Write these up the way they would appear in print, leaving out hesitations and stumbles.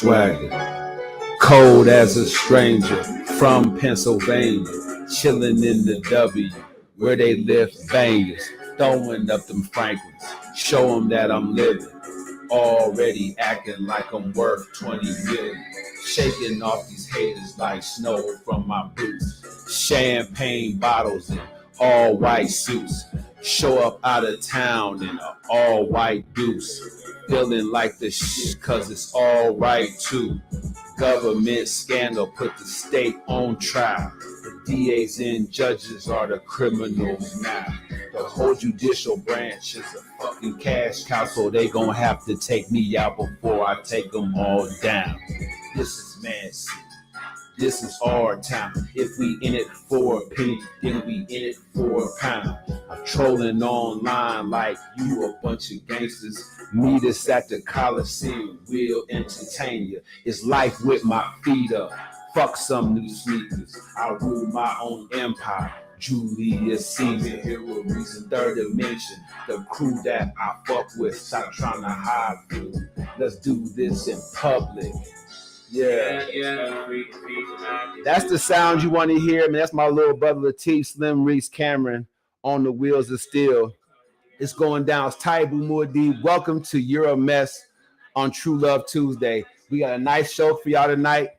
swagger. Cold as a stranger from Pennsylvania, chilling in the W where they lift bangers, throwing up them Franklins, show them that I'm living, already acting like I'm worth 20 million, shaking off these haters like snow from my boots, champagne bottles and all white suits, show up out of town in an all white deuce, feeling like the cause it's all right too. Government scandal put the state on trial. The DAs and judges are the criminals now. The whole judicial branch is a fucking cash cow, so they gonna have to take me out before I take them all down. This is Man City. This is our time. If we in it for a penny, then we in it for a pound. I'm trolling online like you a bunch of gangsters. Meet us at the Coliseum, we'll entertain you. It's life with my feet up. Fuck some new sneakers. I rule my own empire. Julius Caesar, hero reason, third dimension. The crew that I fuck with, stop trying to hide food. Let's do this in public. Yeah. That's the sound you want to hear. Man, that's my little brother Latif, Slim Reese Cameron on the wheels of steel. It's going down. It's Taibu Muad'Dib. Welcome to You're a Mess on True Love Tuesday. We got a nice show for y'all tonight.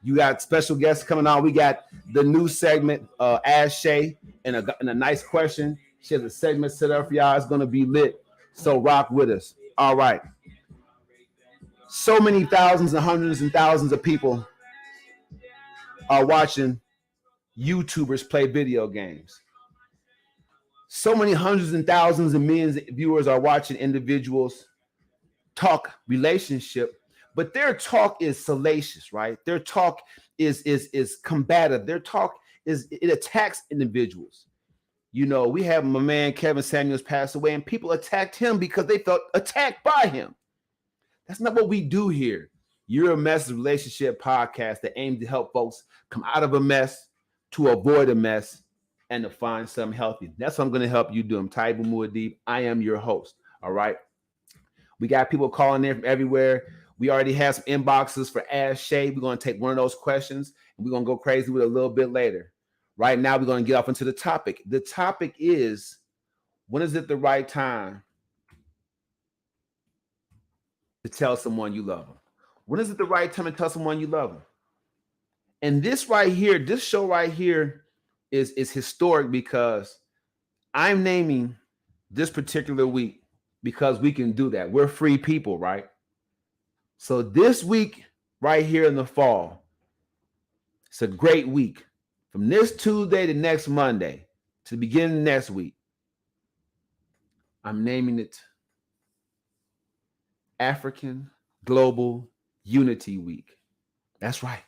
You got special guests coming on. We got the new segment, Ask Shae, and a nice question. She has a segment set up for y'all. It's going to be lit. So rock with us. All right. So many thousands and hundreds and thousands of people are watching YouTubers play video games. So many hundreds and thousands and millions of viewers are watching individuals talk relationship, but their talk is salacious, right? Their talk is combative. Their talk it attacks individuals. You know, we have my man Kevin Samuels passed away, and people attacked him because they felt attacked by him. That's not what we do here. You're a Mess relationship podcast that aims to help folks come out of a mess, to avoid a mess, and to find something healthy. That's what I'm going to help you do. I'm Taibu Muad'Dib. I am your host. All right. We got people calling in from everywhere. We already have some inboxes for Ask Shae. We're going to take one of those questions and we're going to go crazy with it a little bit later. Right now, we're going to get off into the topic. The topic is, when is it the right time to tell someone you love them? When is it the right time to tell someone you love them? And this right here, this show right here is historic because I'm naming this particular week because we can do that. We're free people, right? So this week right here in the fall, it's a great week. From this Tuesday to next Monday to the beginning of next week, I'm naming it African Global Unity Week. That's right.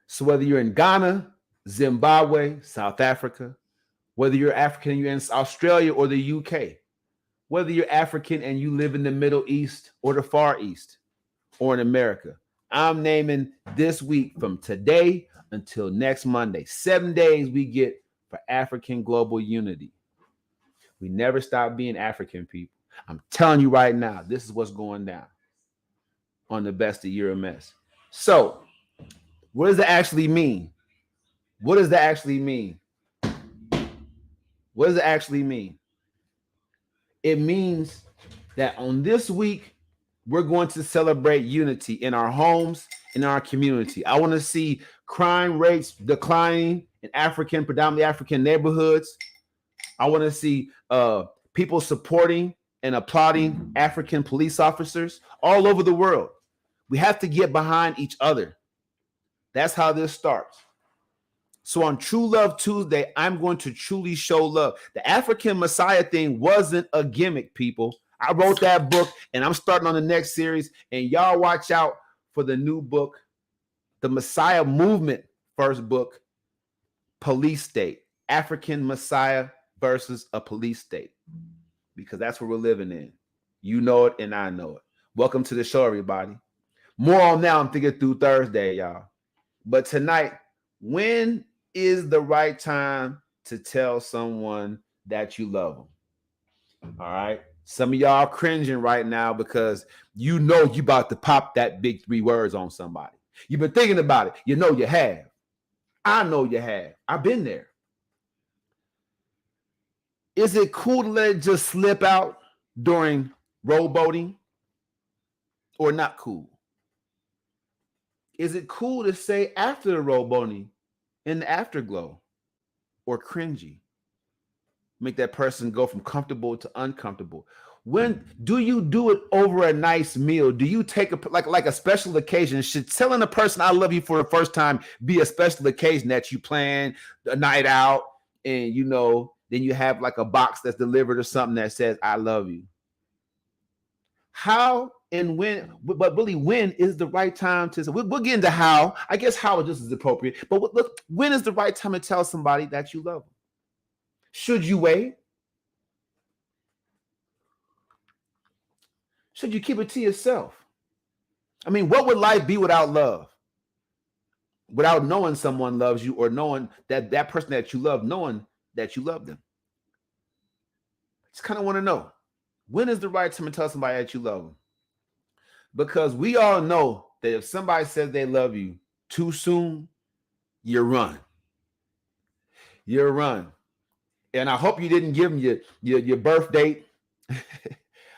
So whether you're in Ghana, Zimbabwe, South Africa, whether you're African and you're in Australia or the UK, whether you're African and you live in the Middle East or the Far East or in America, I'm naming this week from today until next Monday. 7 days we get for African Global Unity. We never stop being African people. I'm telling you right now, this is what's going down on the Best of You're a Mess. So, what does that actually mean? What does that actually mean? What does it actually mean? It means that on this week, we're going to celebrate unity in our homes, in our community. I want to see crime rates declining in predominantly African neighborhoods. I want to see people supporting and applauding African police officers all over the world. We have to get behind each other. That's how this starts. So on True Love Tuesday, I'm going to truly show love. The African Messiah thing wasn't a gimmick, people. I wrote that book, and I'm starting on the next series. And y'all watch out for the new book, the Messiah Movement first book, Police State, African Messiah versus a police state, because that's what we're living in. You know it, and I know it. Welcome to the show, everybody. More on that, I'm thinking through Thursday, y'all. But tonight, when is the right time to tell someone that you love them? All right. Some of y'all cringing right now because you know you about to pop that big 3 words on somebody. You've been thinking about it. You know you have. I know you have. I've been there. Is it cool to let it just slip out during rowboating or not cool? Is it cool to say after the rowboating in the afterglow or cringy? Make that person go from comfortable to uncomfortable. When do you do it over a nice meal? Do you take like a special occasion? Should telling a person I love you for the first time be a special occasion that you plan a night out and then you have like a box that's delivered or something that says I love you? How and when, but really when is the right time to, we'll get into how. I guess how just is appropriate, but look, when is the right time to tell somebody that you love them? Should you wait? Should you keep it to yourself? I mean, what would life be without love? Without knowing someone loves you or knowing that person that you love, knowing that you love them. Just kind of want to know, when is the right time to tell somebody that you love them? Because we all know that if somebody says they love you too soon, you run. You're run. And I hope you didn't give them your birth date.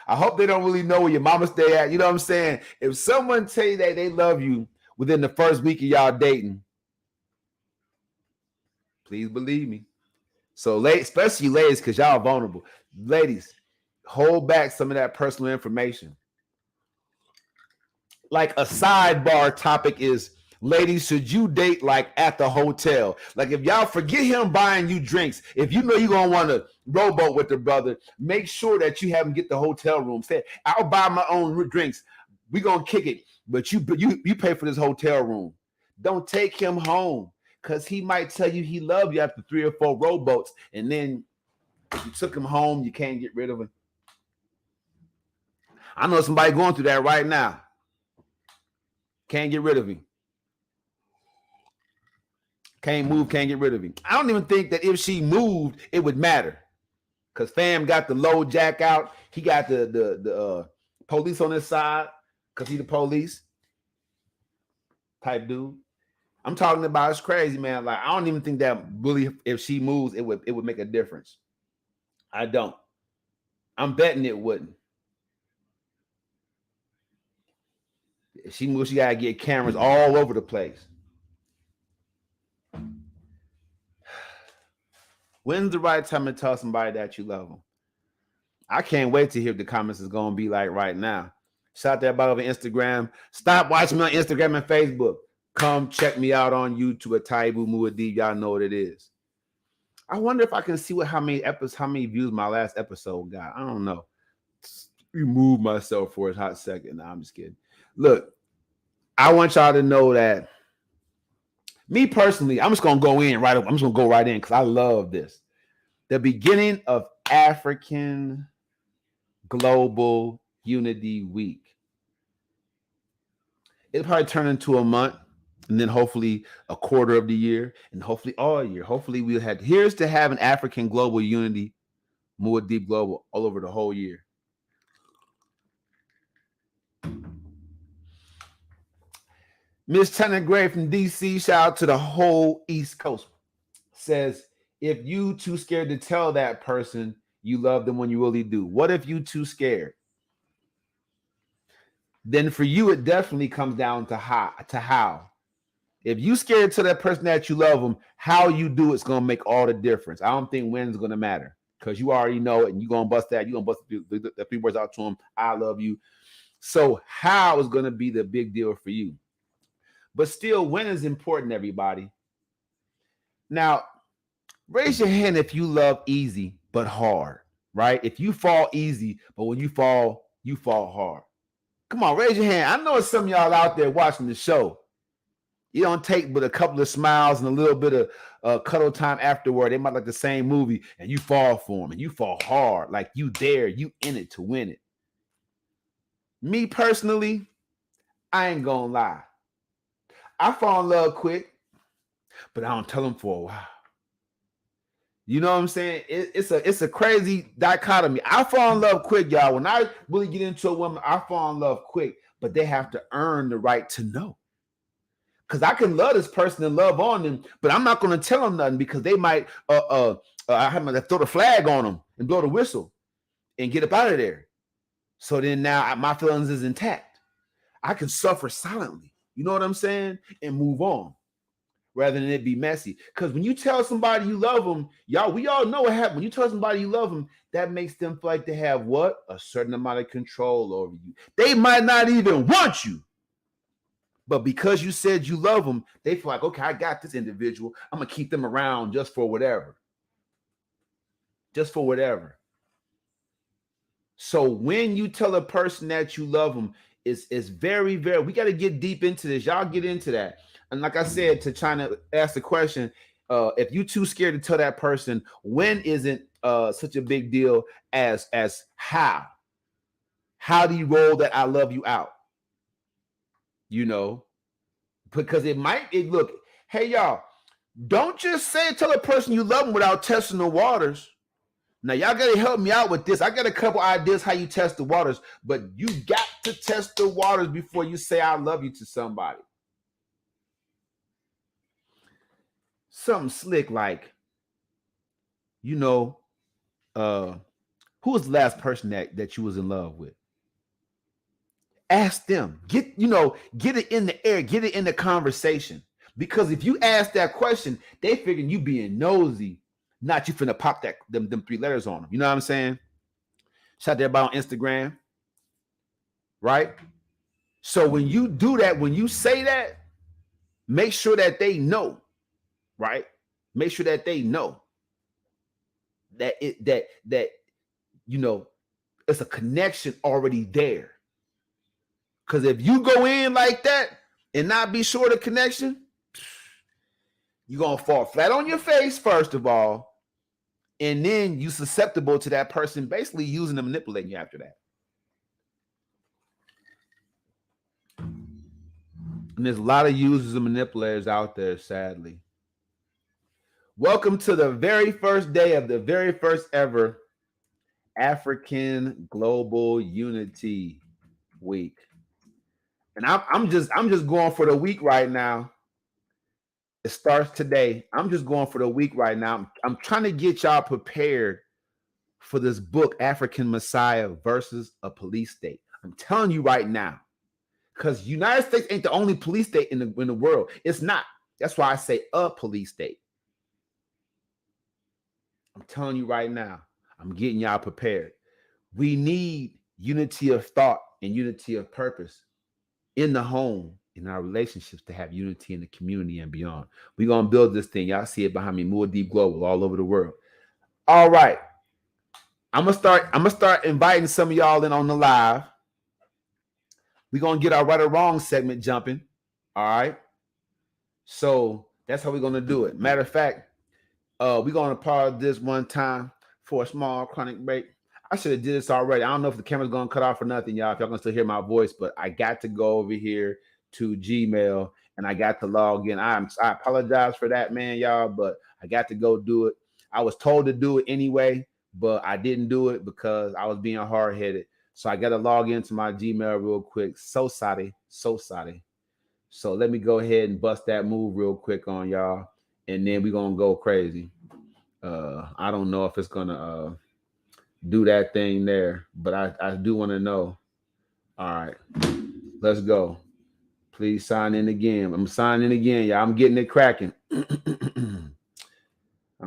I hope they don't really know where your mama's day at. You know what I'm saying? If someone tell you that they love you within the first week of y'all dating, please believe me. So, especially ladies, because y'all are vulnerable. Ladies, hold back some of that personal information. Like a sidebar topic is, ladies, should you date like at the hotel? Like if y'all forget him buying you drinks, if you know you're going to want to rowboat with the brother, make sure that you have him get the hotel room. Say, I'll buy my own drinks. We're going to kick it, but you pay for this hotel room. Don't take him home because he might tell you he loved you after 3 or 4 rowboats, and then you took him home, you can't get rid of him. I know somebody going through that right now. Can't get rid of him. Can't move, can't get rid of him. I don't even think that if she moved, it would matter. Because fam got the low jack out. He got the police on his side because he the police type dude. I'm talking about, it's crazy, man. Like, I don't even think that really, if she moves, it would make a difference. I don't. I'm betting it wouldn't. If she moves, she got to get cameras all over the place. When's the right time to tell somebody that you love them? I can't wait to hear what the comments is going to be like right now. Shout out to everybody over Instagram. Stop watching me on Instagram and Facebook. Come check me out on YouTube at Taibu Muad'Dib. Y'all know what it is. I wonder if I can see how many views my last episode got. I don't know. Remove myself for a hot second. No, I'm just kidding. Look, I want y'all to know that me personally, I'm just going to go in right up. I'm just going to go right in because I love this. The beginning of African Global Unity Week. It'll probably turn into a month, and then hopefully a quarter of the year, and hopefully all year. Hopefully we'll have, here's to have an African Global Unity, Muad'Dib Global, all over the whole year. Miss Tanner Gray from DC, shout out to the whole East Coast, says, if you too scared to tell that person you love them when you really do, what if you too scared? Then for you, it definitely comes down to how. If you scared to that person that you love them, how you do it's going to make all the difference. I don't think when's going to matter because you already know it and you're going to bust that. You're going to bust the 3 words out to them. I love you. So how is going to be the big deal for you. But still, when is important, everybody. Now, raise your hand if you love easy but hard, right? If you fall easy, but when you fall hard. Come on, raise your hand. I know some of y'all out there watching the show. You don't take but a couple of smiles and a little bit of cuddle time afterward. They might like the same movie, and you fall for them, and you fall hard, like you there, you in it to win it. Me personally, I ain't gonna lie. I fall in love quick, but I don't tell them for a while. You know what I'm saying? It's a crazy dichotomy. I fall in love quick, y'all. When I really get into a woman, I fall in love quick, but they have to earn the right to know. Because I can love this person and love on them, but I'm not going to tell them nothing because they might I have to throw the flag on them and blow the whistle and get up out of there. So then now my feelings is intact. I can suffer silently. You know what I'm saying? And move on rather than it be messy. Because when you tell somebody you love them, y'all, we all know what happens. When you tell somebody you love them, that makes them feel like they have what? A certain amount of control over you. They might not even want you. But because you said you love them, they feel like, okay, I got this individual. I'm going to keep them around just for whatever. Just for whatever. So when you tell a person that you love them, it's very, very, we got to get deep into this. Y'all get into that. And like I said, to trying to ask the question, if you too scared to tell that person, when isn't such a big deal as how? How do you roll that I love you out? You know, because look, hey, y'all, don't just tell a person you love them without testing the waters. Now, y'all got to help me out with this. I got a couple ideas how you test the waters, but you got to test the waters before you say I love you to somebody. Something slick like, you know, who was the last person that you was in love with? Ask them. Get it in the air, get it in the conversation. Because if you ask that question, they figuring you being nosy, not you finna pop them 3 letters on them. You know what I'm saying? Shout out everybody on Instagram, right? So when you do that, when you say that, make sure that they know, right? Make sure that they know that it's a connection already there. Because if you go in like that and not be sure of the connection, you're gonna fall flat on your face, first of all, and then you susceptible to that person basically using and manipulating you after that. And there's a lot of users and manipulators out there, sadly. Welcome to the very first day of the very first ever African Global Unity Week. And I'm just going for the week right now. It starts today. I'm just going for the week right now. I'm trying to get y'all prepared for this book, African Messiah versus a Police State. I'm telling you right now, because United States ain't the only police state in the world. It's not. That's why I say a police state. I'm telling you right now, I'm getting y'all prepared. We need unity of thought and unity of purpose in the home, in our relationships, to have unity in the community and beyond. We're going to build this thing. Y'all see it behind me, More Deep Global, all over the world. All right. I'm gonna start inviting some of y'all in on the live. We're gonna get our right or wrong segment jumping. All right. So that's how we're gonna do it. Matter of fact, we're gonna pause this one time for a small chronic break. I should have did this already. I don't know if the camera's gonna cut off or nothing, y'all. If y'all can still hear my voice, but I got to go over here to Gmail and I got to log in. I apologize for that, man, y'all, but I got to go do it. I was told to do it anyway, but I didn't do it because I was being hard-headed. So I got to log into my Gmail real quick. So sorry. So let me go ahead and bust that move real quick on y'all, and then we're gonna go crazy. I don't know if it's gonna do that thing there, but I do want to know. All right, let's go. Please sign in again. I'm signing again, y'all. I'm getting it cracking. I'm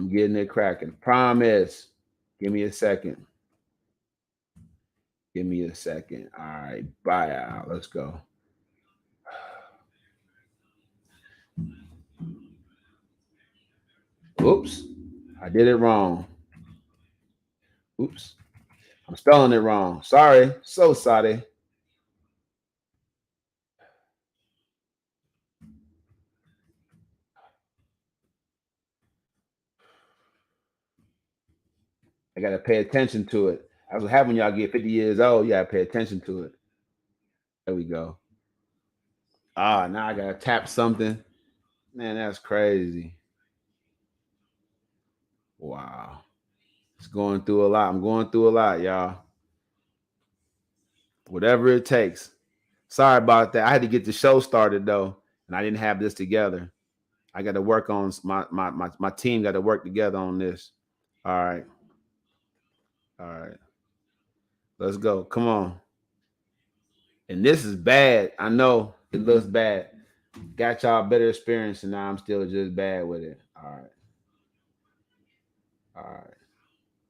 getting it cracking. Promise. Give me a second. Give me a second. All right, bye out. Let's go. Oops, I did it wrong. Oops, I'm spelling it wrong. Sorry, so sorry. I gotta pay attention to it. That's what happens when y'all get 50 years old. You gotta pay attention to it. There we go. Ah, now I gotta tap something. Man, that's crazy. Wow. It's going through a lot. I'm going through a lot, y'all. Whatever it takes. Sorry about that. I had to get the show started though, and I didn't have this together. I got to work on my team got to work together on this. All right. All right. Let's go. Come on. And this is bad. I know it looks bad. Got y'all better experience, and now I'm still just bad with it. All right. All right.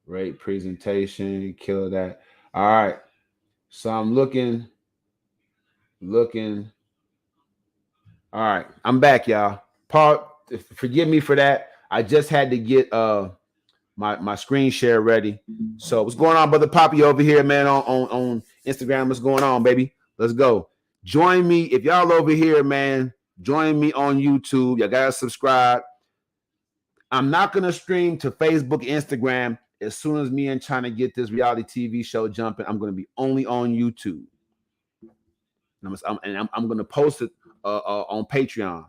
Great presentation. Kill that. All right. So I'm looking. All right. I'm back, y'all. Paul, forgive me for that. I just had to get my screen share ready. So what's going on, brother Poppy over here, man, on Instagram? What's going on, baby? Let's go. Join me if y'all over here, man. Join me on YouTube. Y'all gotta subscribe. I'm not gonna stream to Facebook, Instagram. As soon as me and China get this reality TV show jumping, I'm gonna be only on YouTube. I'm gonna post it on Patreon.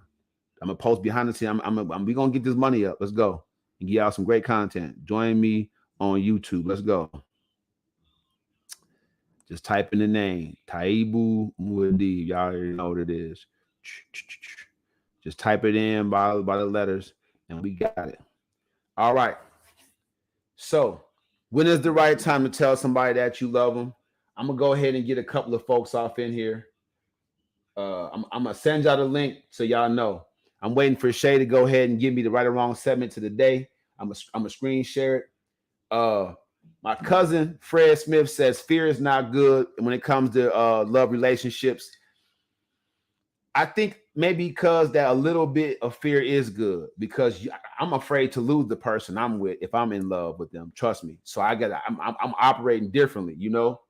I'm gonna post behind the scene. We gonna get this money up. Let's go and give y'all some great content. Join me on YouTube. Let's go. Just type in the name Taibu Muad'Dib. Y'all already know what it is. Just type it in by the letters, and we got it. All right. So, when is the right time to tell somebody that you love them? I'm gonna go ahead and get a couple of folks off in here. I'm gonna send y'all the link so y'all know. I'm waiting for Shae to go ahead and give me the right or wrong segment to the day. I'm a screen share it. My cousin Fred Smith says fear is not good when it comes to love relationships. I think maybe because that a little bit of fear is good because I'm afraid to lose the person I'm with if I'm in love with them. Trust me. So I'm operating differently. You know,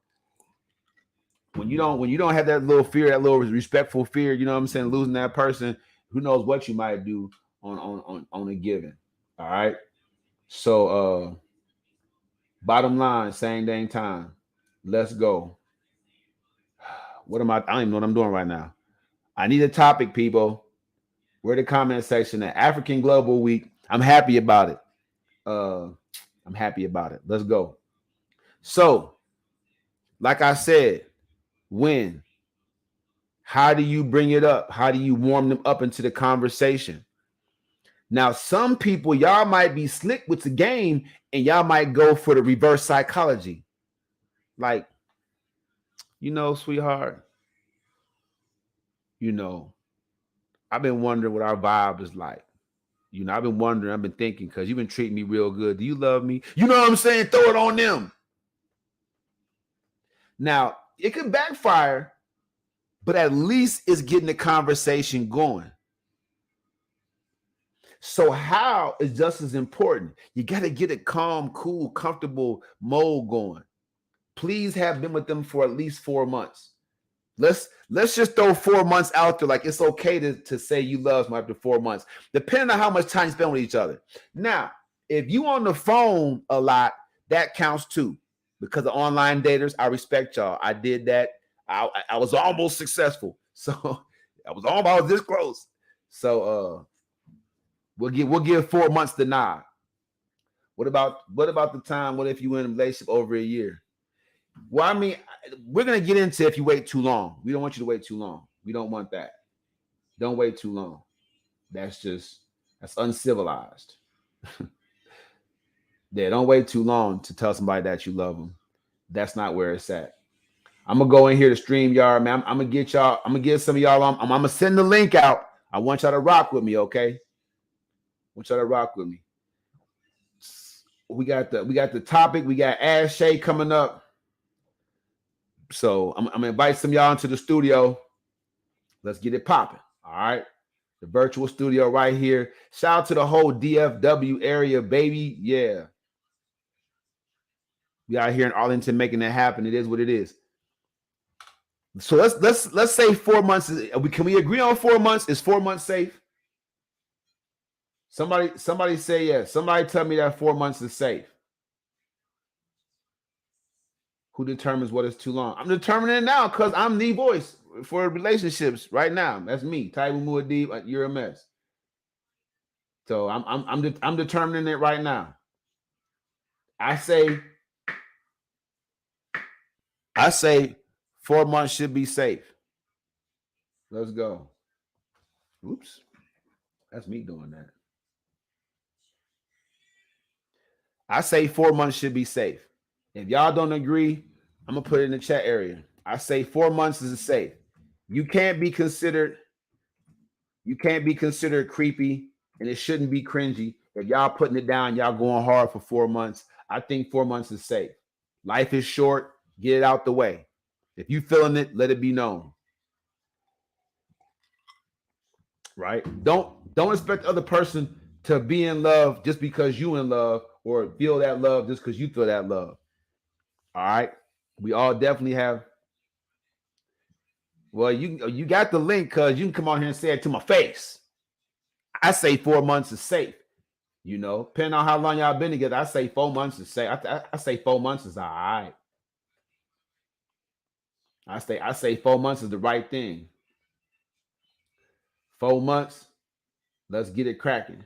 when you don't have that little fear, that little respectful fear, you know what I'm saying, losing that person, who knows what you might do on a given. All right. So bottom line, same dang time. Let's go. What am I don't even know what I'm doing right now. I need a topic, people. We're the comment section at African Global Week. I'm happy about it. I'm happy about it. Let's go. So, like I said, when? How do you bring it up? How do you warm them up into the conversation? Now, some people, y'all might be slick with the game and y'all might go for the reverse psychology. Like, sweetheart, I've been wondering what our vibe is like. I've been wondering, I've been thinking, because you've been treating me real good. Do you love me? You know what I'm saying? Throw it on them. Now, it could backfire, but at least it's getting the conversation going. So how is just as important. You got to get a calm, cool, comfortable mode going. Please have been with them for at least 4 months. Let's just throw 4 months out there. Like, it's okay to say you love me after 4 months, depending on how much time you spend with each other. Now, if you on the phone a lot, that counts too. Because of online daters, I respect y'all. I did that. I was almost successful. So I was this close. So we'll give 4 months the nod. What about the time? What if you were in a relationship over a year? Well, I mean, we're going to get into if you wait too long. We don't want you to wait too long. We don't want that. Don't wait too long. That's uncivilized. Yeah, don't wait too long to tell somebody that you love them. That's not where it's at. I'm going to go in here to StreamYard, man. I'm going to get y'all. I'm going to get some of y'all on. I'm going to send the link out. I want y'all to rock with me, okay? I want y'all to rock with me. We got the topic. We got Ask Shae coming up. So I'm gonna invite some of y'all into the studio. Let's get it popping. All right. The virtual studio right here. Shout out to the whole DFW area, baby. Yeah. We out here in Arlington making that happen. It is what it is. So let's say 4 months. Can we agree on 4 months? Is 4 months safe? Somebody say yes. Somebody tell me that 4 months is safe. Who determines what is too long? I'm determining it now because I'm the voice for relationships right now. That's me, Taibu Muad'Dib. You're a mess. So I'm determining it right now. I say 4 months should be safe. Let's go. Oops. That's me doing that. I say 4 months should be safe. If y'all don't agree, I'm gonna put it in the chat area. I say 4 months is safe. You can't be considered creepy, and it shouldn't be cringy. If y'all putting it down, y'all going hard for 4 months. I think 4 months is safe. Life is short. Get it out the way. If you feeling it, let it be known. Right? Don't expect the other person to be in love just because you in love, or feel that love just because you feel that love. All right. We all definitely have. Well, you got the link because you can come on here and say it to my face. I say 4 months is safe. Depending on how long y'all been together, I say 4 months is safe. I say 4 months is all right. I say 4 months is the right thing. 4 months, let's get it cracking.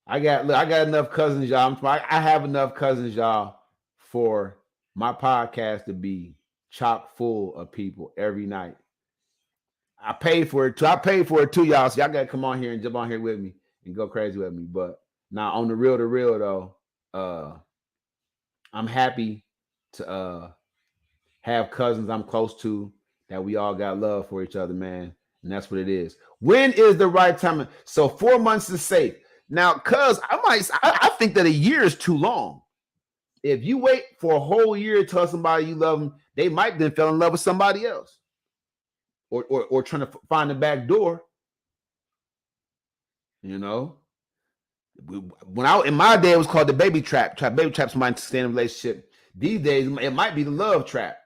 I got enough cousins, y'all. I have enough cousins, y'all, for my podcast to be chock full of people every night. I paid for it too. I paid for it too, y'all. So y'all gotta come on here and jump on here with me and go crazy with me. But now on the real though, I'm happy to have cousins I'm close to that we all got love for each other, man. And that's what it is. When is the right time? So 4 months is safe. Now, cuz I think that a year is too long. If you wait for a whole year to tell somebody you love them, they might then fell in love with somebody else. Or trying to find the back door. When in my day, it was called the baby trap. Baby trap somebody to stay in a relationship. These days, it might be the love trap.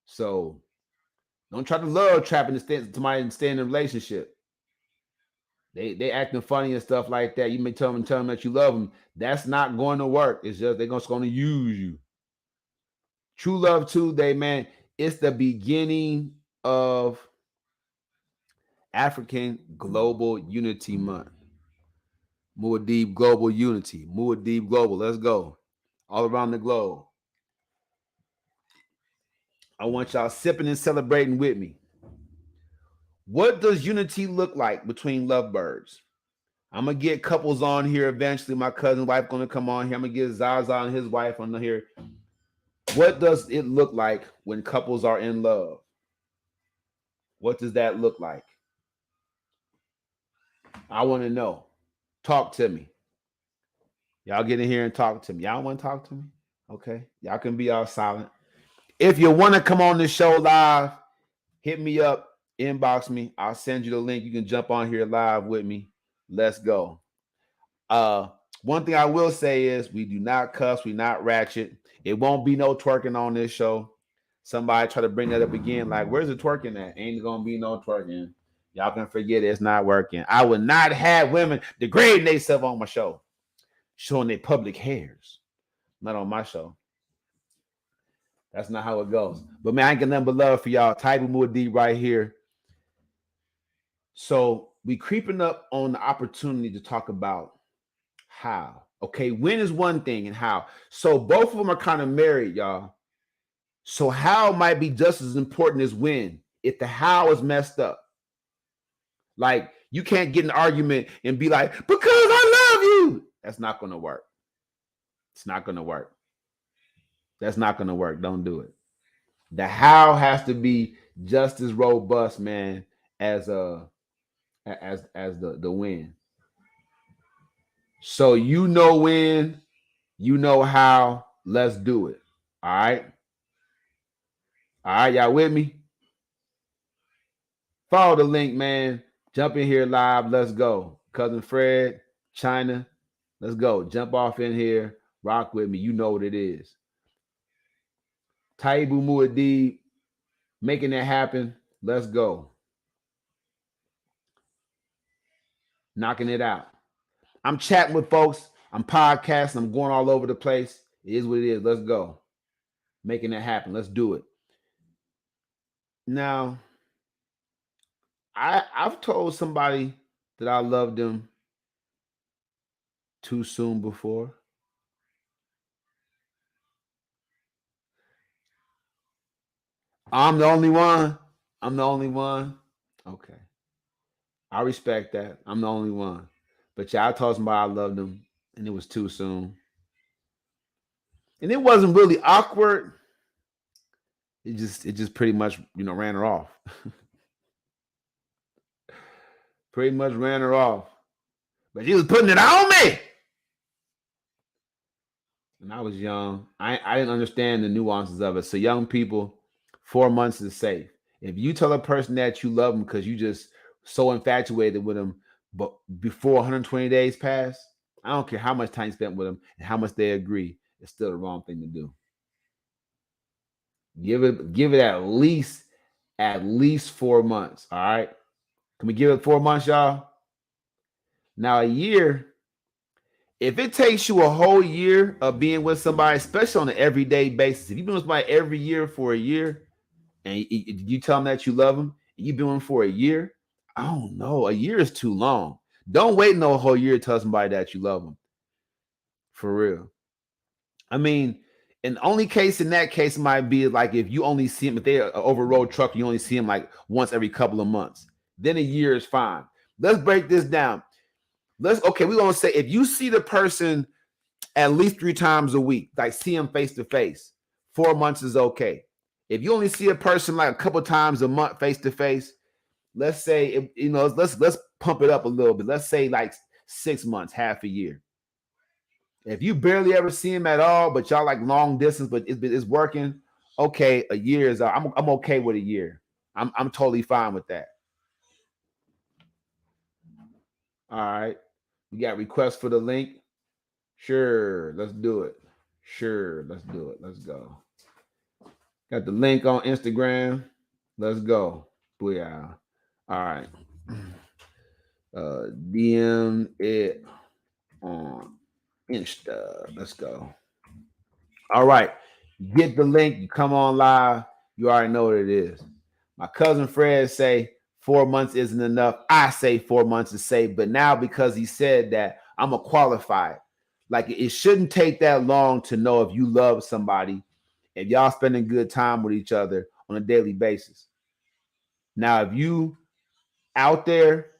So don't try to love trap and somebody and stay in a relationship. They acting funny and stuff like that. You may tell them that you love them. That's not going to work. It's just they're just going to use you. True Love Tuesday, man. It's the beginning of African Global Unity Month. Muad'Dib Global Unity. Muad'Dib Global. Let's go. All around the globe. I want y'all sipping and celebrating with me. What does unity look like between lovebirds? I'm gonna get couples on here eventually. My cousin's wife gonna come on here. I'm gonna get Zaza and his wife on here. What does it look like when couples are in love? What does that look like? I want to know. Talk to me. Y'all get in here and talk to me. Y'all want to talk to me? Okay. Y'all can be all silent. If you want to come on the show live, hit me up, inbox me. I'll send you the link. You can jump on here live with me. Let's go. One thing I will say is we do not cuss, we not ratchet. It won't be no twerking on this show. Somebody try to bring that up again, like, where's the twerking at? Ain't gonna be no twerking. Y'all can forget it. It's not working. I would not have women degrading themselves on my show, showing their public hairs. Not on my show. That's not how it goes. But man, I ain't got nothing but love for y'all. Taibu Muad'Dib right here. So we creeping up on the opportunity to talk about how. Okay, when is one thing and how. So both of them are kind of married, y'all. So how might be just as important as when if the how is messed up. Like you can't get an argument and be like, because I love you. That's not going to work. It's not going to work. That's not going to work. Don't do it. The how has to be just as robust, man, as the when. So you know when, you know how. Let's do it. All right. All right, y'all with me? Follow the link, man. Jump in here live. Let's go. Cousin Fred, China. Let's go. Jump off in here. Rock with me. You know what it is. Taibu Muad'Dib, making it happen. Let's go. Knocking it out. I'm chatting with folks. I'm podcasting. I'm going all over the place. It is what it is. Let's go. Making it happen. Let's do it. Now, I've told somebody that I love them Too soon before. I'm the only one. I'm the only one. Okay. I respect that. I'm the only one. But yeah, I told somebody I loved them and it was too soon. And it wasn't really awkward. It just pretty much, ran her off. Pretty much ran her off. But she was putting it on me. And I was young. I didn't understand the nuances of it. So young people, 4 months is safe. If you tell a person that you love them because you just so infatuated with them, but before 120 days pass, I don't care how much time you spent with them and how much they agree, it's still the wrong thing to do. Give it at least 4 months. All right. Can we give it 4 months, y'all? Now a year, if it takes you a whole year of being with somebody, especially on an everyday basis, if you've been with somebody every year for a year, and you tell them that you love them, and you've been with them for a year, I don't know. A year is too long. Don't wait no whole year to tell somebody that you love them. For real. I mean, an only case in that case might be like if you only see them, if they're an over road truck, you only see them like once every couple of months. Then a year is fine. Let's break this down. We're gonna say if you see the person at least 3 times a week, like see them face to face, 4 months is okay. If you only see a person like a couple times a month face to face, let's say let's pump it up a little bit. Let's say like 6 months, half a year. If you barely ever see him at all, but y'all like long distance, but it's working, okay, a year is I'm okay with a year. I'm totally fine with that. All right. We got requests for the link. Sure, let's do it. Sure, let's do it. Let's go. Got the link on Instagram. Let's go. Booyah. All right. DM it on Insta. Let's go. All right. Get the link. You come on live. You already know what it is. My cousin Fred say 4 months isn't enough. I say 4 months is safe. But now because he said that, I'm a qualified. Like it shouldn't take that long to know if you love somebody, if y'all spending good time with each other on a daily basis. Now, if you out there,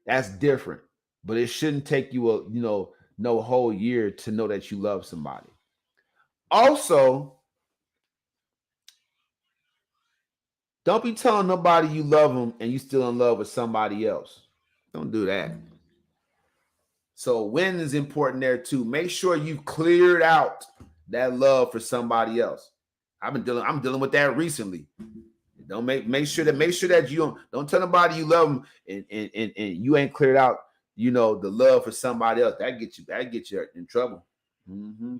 that's different. But it shouldn't take you no whole year to know that you love somebody. Also, don't be telling nobody you love them and you still in love with somebody else. Don't do that. So when is important there too. Make sure you've cleared out that love for somebody else. I'm dealing with that recently. Don't make sure that you don't tell nobody you love them and you ain't cleared out, the love for somebody else. That gets you in trouble. Mm-hmm.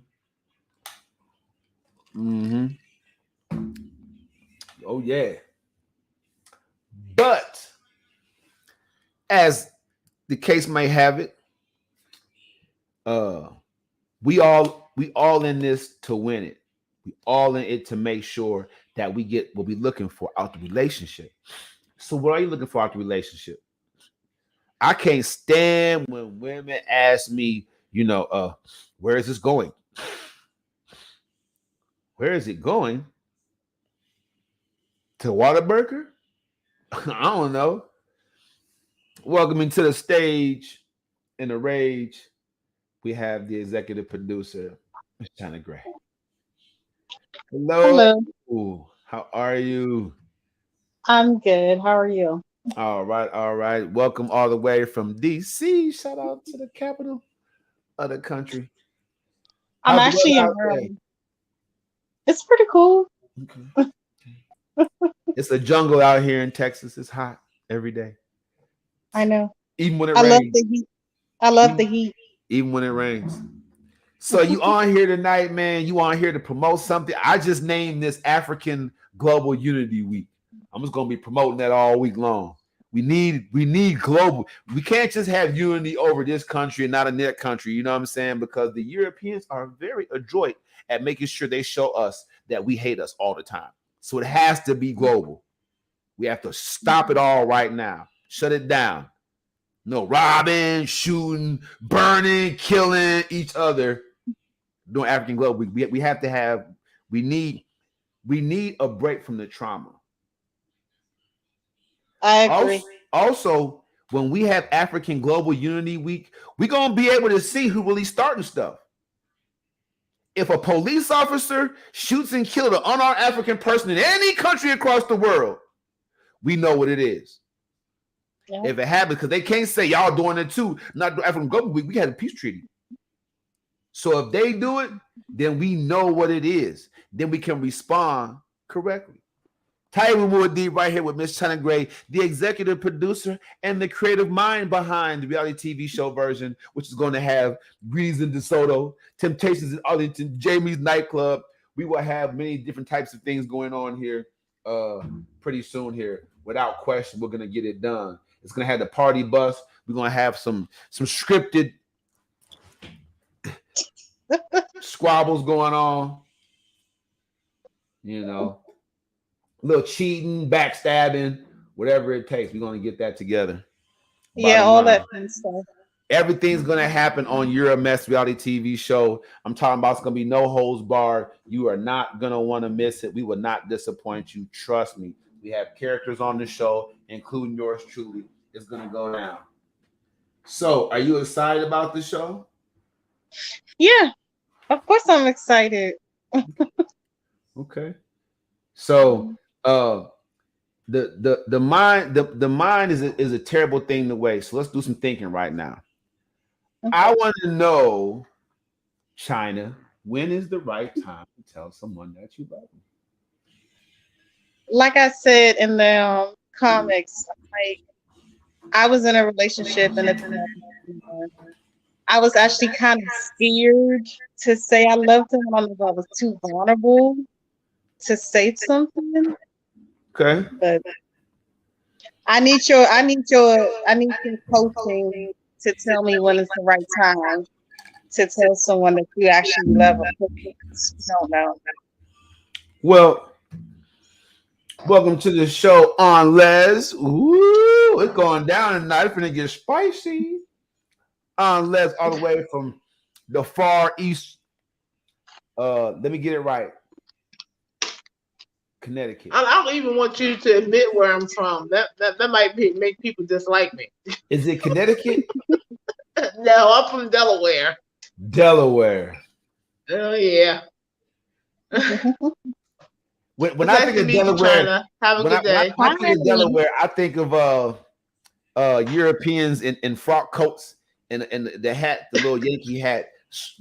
Mm-hmm. Oh yeah. But as the case may have it, we all in this to win it. We all in it to make sure that we get what we're looking for out the relationship. So what are you looking for out the relationship? I can't stand when women ask me, where is this going? Where is it going? To Whataburger? I don't know. Welcoming to the stage in the rage, we have the executive producer, Miss China Gray. Hello. Hello, How are you? I'm good. How are you? All right, all right. Welcome all the way from DC. Shout out to the capital of the country. I'm How's the actually weather in out there? Maryland. It's pretty cool. Okay. It's a jungle out here in Texas. It's hot every day, I know. even when it I love rains. the heat. I love the Even, heat. even when it rains. So you on here tonight, man? You on here to promote something? I just named this African Global Unity Week. I'm just gonna be promoting that all week long. We need global. We can't just have unity over this country and not in that country. You know what I'm saying? Because the Europeans are very adroit at making sure they show us that we hate us all the time. So it has to be global. We have to stop it all right now. Shut it down. No robbing, shooting, burning, killing each other during African Globe Week. We have to have. We need a break from the trauma. I Also, agree. also, when we have African Global Unity Week, we're gonna be able to see who really starting stuff. If a police officer shoots and kills an unarmed African person in any country across the world, we know what it is. Yeah. If it happens, because they can't say y'all doing it too. Not African Global Week. We had a peace treaty. So if they do it, then we know what it is. Then we can respond correctly. Taibu Muad'Dib right here with Miss China Gray, the executive producer and the creative mind behind the reality TV show version, which is going to have Greens in DeSoto, Temptations in Arlington, Jamie's Nightclub. We will have many different types of things going on here pretty soon here. Without question, we're going to get it done. It's going to have the party bus. We're going to have some scripted squabbles going on. You know, a little cheating, backstabbing, whatever it takes. We're going to get that together. Yeah, Bottom all line. that fun stuff. Everything's going to happen on Your Mess reality TV show. I'm talking about it's going to be no holds barred. You are not going to want to miss it. We will not disappoint you. Trust me. We have characters on the show, including yours truly. It's going to go down. So, are you excited about the show? Yeah, of course I'm excited. Okay. So, the mind is a terrible thing to waste. So let's do some thinking right now. Okay. I want to know, China, when is the right time to tell someone that you love them? Like I said in the comics, like I was in a relationship and I was actually kind of scared to say I loved him. I don't know if I was too vulnerable to say something, Okay. but I need your coaching to tell me when it's the right time to tell someone that you actually love them. Because you don't know. Well, welcome to the show on Les. Ooh, it's going down tonight. It's gonna get spicy. On Les, all the way from the far east. Let me get it right. Connecticut. I don't even want you to admit where I'm from. That might make people dislike me. Is it Connecticut? No, I'm from Delaware. Delaware. Oh yeah. When Nice I think to of meet you, Delaware, China. Have a good day. when I think of Delaware, I think of Europeans in frock coats and the hat, the little Yankee hat,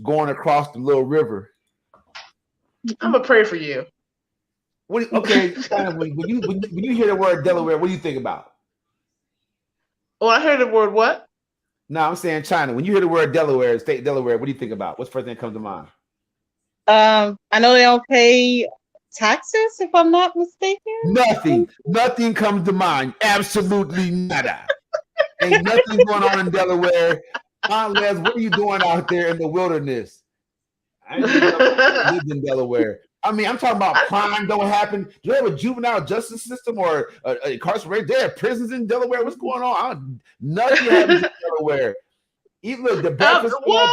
going across the little river. I'm gonna pray for you. Okay, China, when you hear the word Delaware, what do you think about? Oh, I heard the word what? No, I'm saying China. When you hear the word Delaware, state Delaware, what do you think about? What's the first thing that comes to mind? I know they don't pay taxes, if I'm not mistaken. Nothing comes to mind. Absolutely nada. Ain't nothing going on in Delaware. Aunt Les, what are you doing out there in the wilderness? I lived in Delaware. I mean, I'm talking about crime don't happen. Do you have a juvenile justice system or incarceration? There are prisons in Delaware. What's going on? Nothing happens in Delaware. Even the Breakfast Club.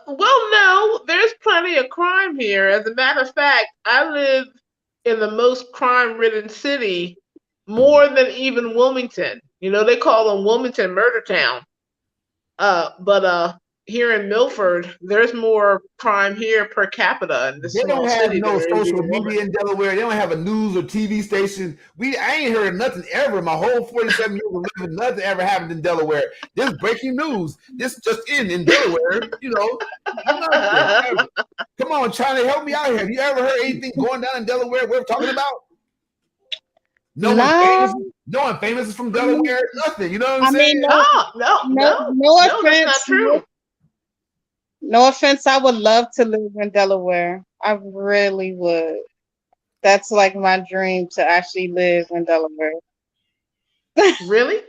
Well, no, there's plenty of crime here. As a matter of fact, I live in the most crime-ridden city, more than even Wilmington. You know, they call them Wilmington Murder Town. But here in Milford, there's more crime here per capita in this They small don't have city no than there is social in media Wilmington. in Delaware. They don't have a news or TV station. I ain't heard nothing ever. My whole 47 years of living, nothing ever happened in Delaware. This breaking news. This just in Delaware. You know, nothing ever. Come on, China, help me out here. Have you ever heard anything going down in Delaware worth talking about? No one famous is from Delaware. Nothing. You know what I'm saying? No that's offense. not true. No offense. I would love to live in Delaware. I really would. That's like my dream to actually live in Delaware. Really?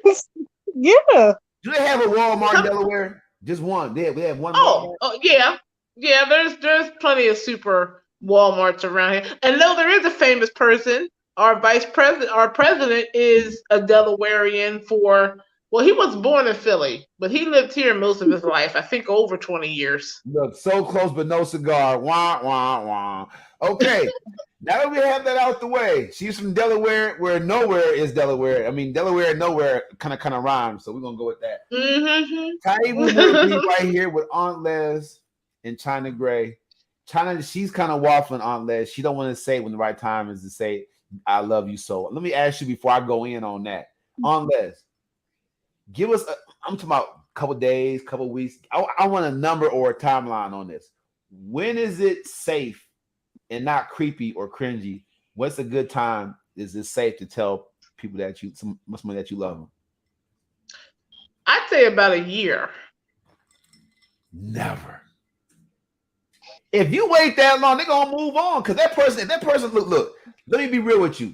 Yeah. Do they have a Walmart in Delaware? Just one. They have one. Oh, yeah. There's plenty of super Walmarts around here. And no, there is a famous person. Our president is a Delawarean for Well, he was born in Philly, but he lived here most of his life. I think over 20 years. Look, so close but no cigar. Wah wah wah. Okay. Now that we have that out the way, she's from Delaware, where nowhere is Delaware. I mean, Delaware and nowhere kind of rhymes, so we're gonna go with that. Taibu would be right here with Aunt Les and China Gray. China, she's kind of waffling Aunt Les. She don't want to say when the right time is to say I love you. So let me ask you before I go in on that. Aunt Les, give us I'm talking about a couple days, couple weeks. I want a number or a timeline on this. When is it safe and not creepy or cringy? What's a good time? Is it safe to tell people that you somebody that you love them? I'd say about a year. Never. If you wait that long, they're gonna move on because that person, look. Let me be real with you.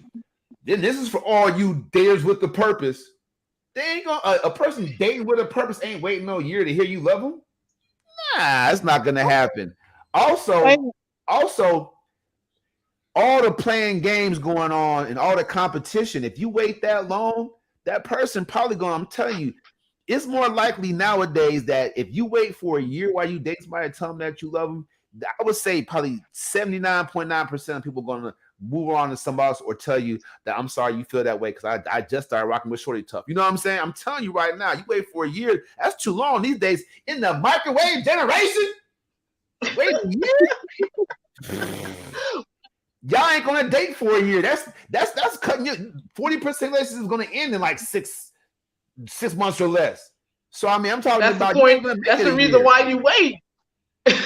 Then this is for all you daters with the purpose. They ain't gonna a person dating with a purpose ain't waiting no year to hear you love them. Nah, it's not gonna happen. Also, all the playing games going on and all the competition. If you wait that long, that person probably gonna. I'm telling you, it's more likely nowadays that if you wait for a year while you date somebody and tell them that you love them, I would say probably 79.9% of people are gonna move on to somebody else or tell you that I'm sorry you feel that way because I just started rocking with Shorty Tough. You know what I'm saying? I'm telling you right now, you wait for a year, that's too long these days. In the microwave generation, wait a year. Y'all ain't gonna date for a year. That's cutting you. 40% relationship is gonna end in like six months or less. So I mean, I'm talking that's about the point. That's the reason why you wait.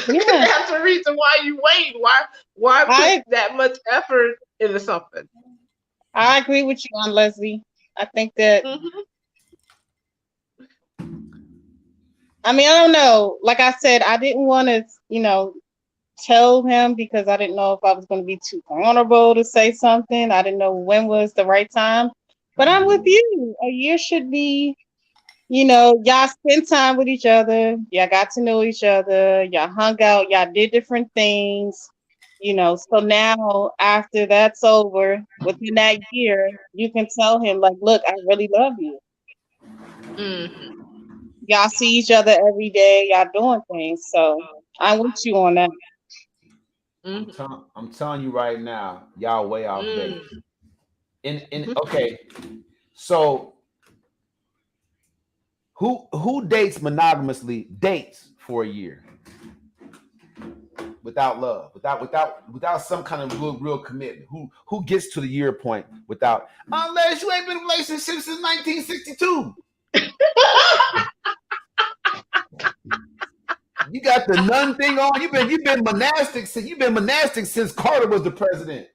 Yeah. That's the reason why you wait. Why put that much effort into something? I agree with you on Leslie. I think that I mean, I don't know. Like I said, I didn't want to, tell him because I didn't know if I was going to be too vulnerable to say something. I didn't know when was the right time. But I'm with you. A year should be, y'all spend time with each other. Y'all got to know each other. Y'all hung out. Y'all did different things. So now after that's over, within that year, you can tell him, like, look, I really love you. Y'all see each other every day. Y'all doing things. So I'm with you on that. I'm telling you right now, y'all way off base. Okay, so who dates monogamously for a year without love, without some kind of real commitment? Who gets to the year point without, unless you ain't been in a relationship since 1962? You got the nun thing on. You've been monastic since Carter was the president.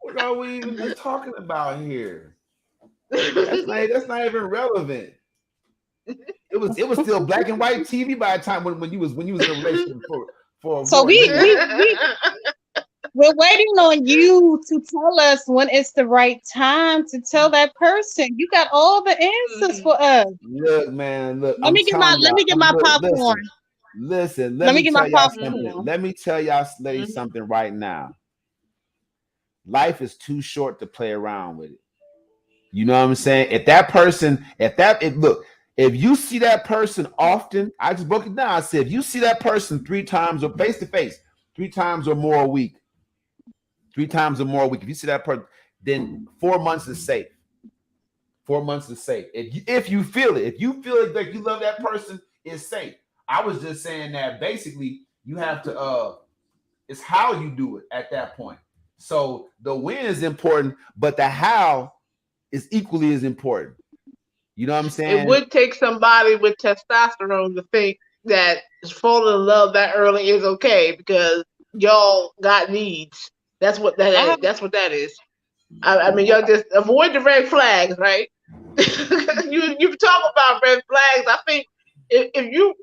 What are we even talking about here? That's not even relevant. It was still black and white TV by the time when you was in a relationship for. So we're waiting on you to tell us when it's the right time to tell that person. You got all the answers for us. Look, man, look. Let me get my popcorn. Listen, let me tell y'all something. Let me tell y'all ladies something right now. Life is too short to play around with it. You know what I'm saying? If you see that person often, I just broke it down. I said, if you see that person 3 times or face to face, 3 times or more a week, if you see that person, then 4 months is safe. 4 months is safe. If you feel it like you love that person, it's safe. I was just saying that basically you have to, it's how you do it at that point. So the when is important, but the how is equally as important. You know what I'm saying? It would take somebody with testosterone to think that falling in love that early is okay because y'all got needs. That's what that is. That's what that is. I mean, y'all just avoid the red flags, right? you talk about red flags. I think if you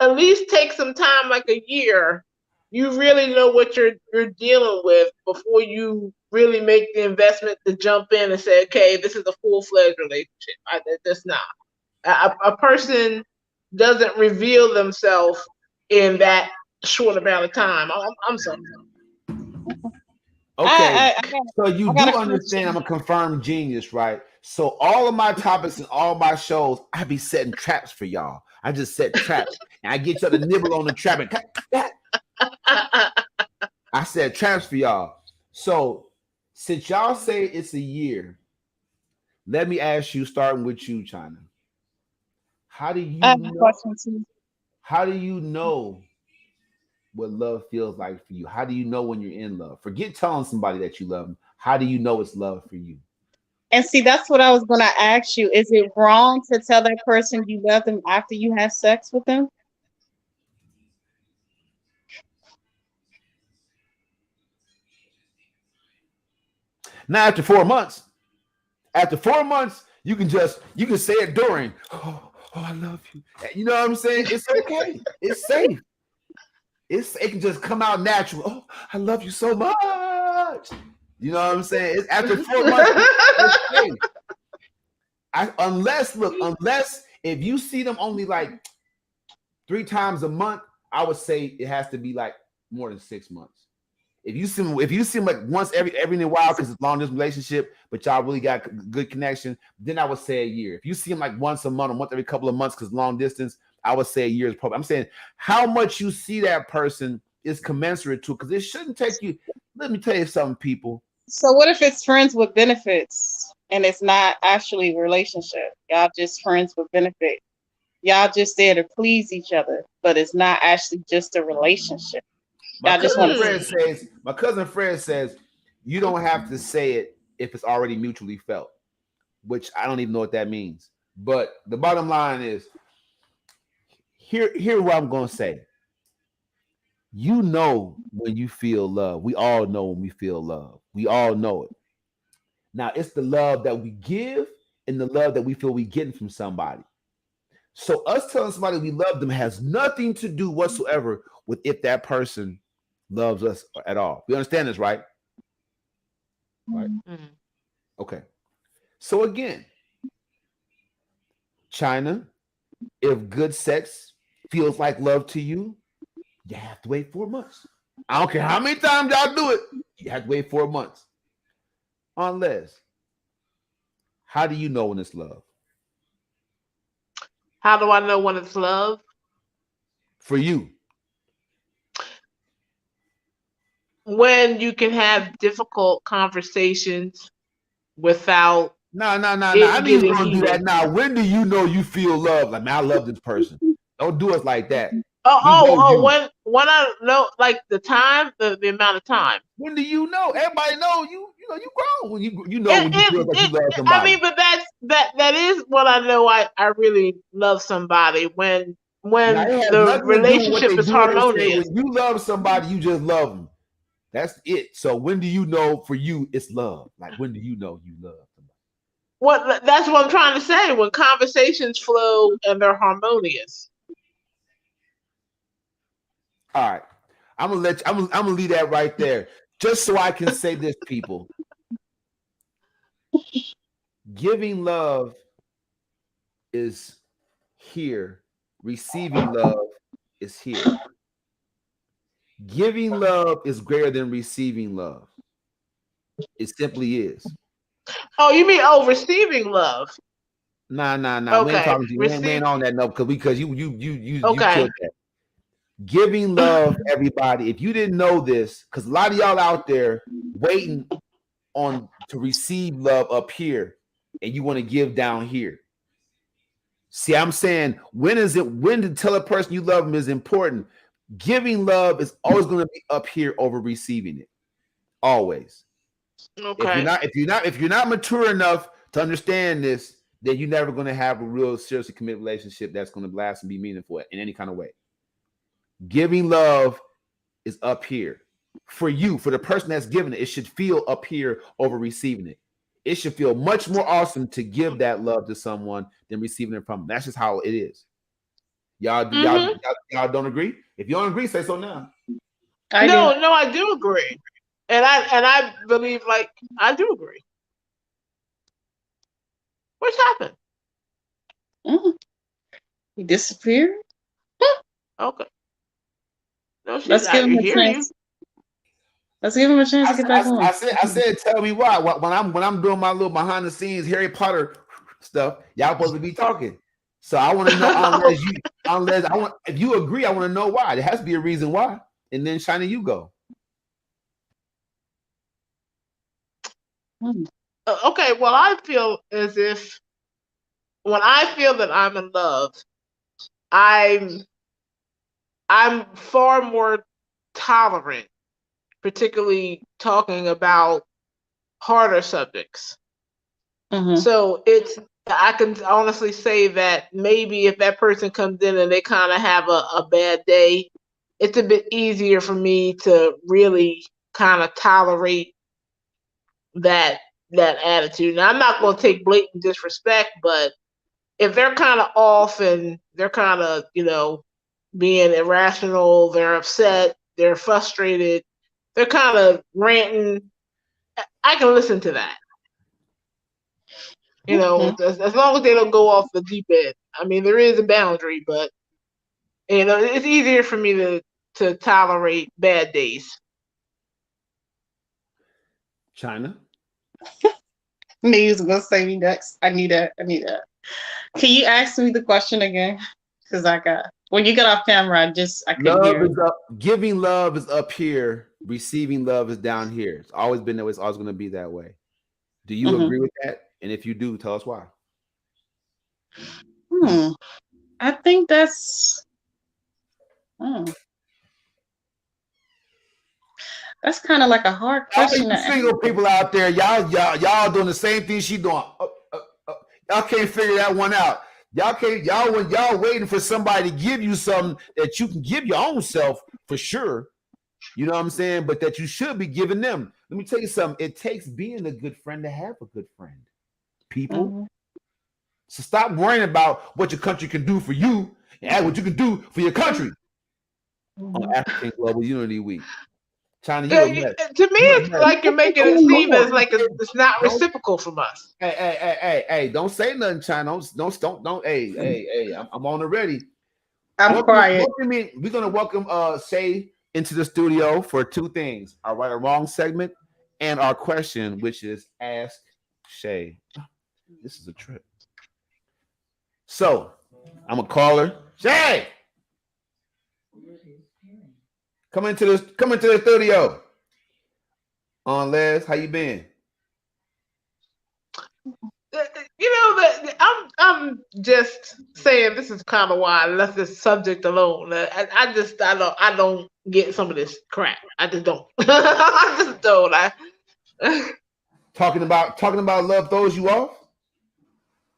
at least take some time, like a year, you really know what you're dealing with before you really make the investment to jump in and say, okay, this is a full-fledged relationship. That's not. A person doesn't reveal themselves in that short amount of time. I'm sorry. Okay. So I you got do a understand I'm question. a confirmed genius, right? So all of my topics and all my shows, I be setting traps for y'all. I just set traps. And I get y'all to nibble on the trap and I set traps for y'all. So since y'all say it's a year, let me ask you, starting with you, China. How do I you have a know? question too. How do you know what love feels like for you? How do you know when you're in love? Forget telling somebody that you love them. How do you know it's love for you? And see, that's what I was gonna ask you. Is it wrong to tell that person you love them after you have sex with them? Now after 4 months, you can say it during. Oh, I love you. You know what I'm saying? It's okay. It's safe. It can just come out natural. Oh, I love you so much. You know what I'm saying? It's after 4 months, it's safe. Unless if you see them only like 3 times a month, I would say it has to be like more than 6 months. If you see them like once every in a while because it's long distance relationship, but y'all really got good connection, then I would say a year. If you see them like once a month or once every couple of months because long distance, I would say a year is probably. I'm saying how much you see that person is commensurate to because it shouldn't take you. Let me tell you something, people. So what if it's friends with benefits and it's not actually a relationship? Y'all just friends with benefit. Y'all just there to please each other, but it's not actually just a relationship. My Y'all just cousin want to. Fred Hmm. says. My cousin Fred says you don't have to say it if it's already mutually felt, which I don't even know what that means. But the bottom line is here what I'm gonna say. You know when you feel love. We all know when we feel love. We all know it. Now it's the love that we give and the love that we feel we getting from somebody. So us telling somebody we love them has nothing to do whatsoever with if that person loves us at all. We understand this, right? Right. Hmm. Okay. So again, China, if good sex feels like love to you, you have to wait 4 months. I don't care how many times y'all do it, you have to wait 4 months. Unless, how do you know when it's love? How do I know when it's love? For you. When you can have difficult conversations without No, no, no, no. I it knew you was getting gonna do heated. that. Now, when do you know you feel love? Like, man, I love this person. Don't do us like that. Oh, We oh, know oh, you. when I know, like the time, the amount of time. When do you know? Everybody know you. You know you grown when you know It, when you feel it, like you it, love I somebody. mean, but that is what I know. I really love somebody Now when it has the nothing to do with what relationship they is do or they say. harmonious. When you love somebody, you just love them. That's it. So when do you know for you it's love? Like when do you know you love somebody? What that's what I'm trying to say. When conversations flow and they're harmonious. All right. I'm gonna let you, I'm gonna leave that right there. Just so I can say this, people. Giving love is here. Receiving love is here. Giving love is greater than receiving love. It simply is. Oh, you mean receiving love? Nah, nah, nah. We ain't Okay, talking to you. We receive. ain't on that note because you Okay. killed that. Giving love, everybody. If you didn't know this, because a lot of y'all out there waiting on to receive love up here, and you want to give down here. See, I'm saying when to tell a person you love them is important. Giving love is always going to be up here over receiving it. Always. If you're Okay. not, if you're not, if you're not mature enough to understand this, then you're never going to have a real seriously committed relationship that's going to last and be meaningful in any kind of way. Giving love is up here. For you, for the person that's giving it, it should feel up here over receiving it. It should feel much more awesome to give that love to someone than receiving it from them. That's just how it is. Mhm. Y'all don't agree? If you don't agree, say so now. I do. No, no, I do agree, and I believe like I do agree. What's happened? Mm, he disappeared. Okay. No, she's. Let's I give him a hear you. chance. Let's give him a chance to get back on. I said, tell me why. When I'm doing my little behind the scenes Harry Potter stuff, y'all supposed to be talking. So I want to know unless I want if you agree, I want to know why. There has to be a reason why. And then China, you go. Okay, well, I feel as if when I feel that I'm in love, I'm far more tolerant, particularly talking about harder subjects. So I can honestly say that maybe if that person comes in and they kind of have a bad day, it's a bit easier for me to really kind of tolerate that attitude. Now, I'm not going to take blatant disrespect, but if they're kind of off and they're kind of, being irrational, they're upset, they're frustrated, they're kind of ranting, I can listen to that. As long as they don't go off the deep end. I mean, there is a boundary, but it's easier for me to tolerate bad days. China. Me was gonna say me next. I need that. Can you ask me the question again? Because when you get off camera, I couldn't hear. Giving love is up here. Receiving love is down here. It's always been that way. It's always going to be that way. Do you agree with that? And if you do, tell us why. I think that's. That's kind of like a hard question. All you single people out there, y'all doing the same thing she doing. Y'all can't figure that one out. Y'all waiting for somebody to give you something that you can give your own self for sure. You know what I'm saying? But that you should be giving them. Let me tell you something. It takes being a good friend to have a good friend. People. So stop worrying about what your country can do for you and ask what you can do for your country on African Global Unity Week. China, to me, it's like you're making it seem as like it's not reciprocal from us. Hey! Don't say nothing, China. Don't. Hey! I'm on the ready. I'm quiet. We're gonna welcome Shae into the studio for two things: our right or wrong segment and our question, which is Ask Shae. This is a trip. So I'm gonna call her. Shae, come into the studio. Les, how you been? I'm just saying this is kind of why I left this subject alone. I don't get some of this crap. I just don't. I just don't. Talking about love throws you off.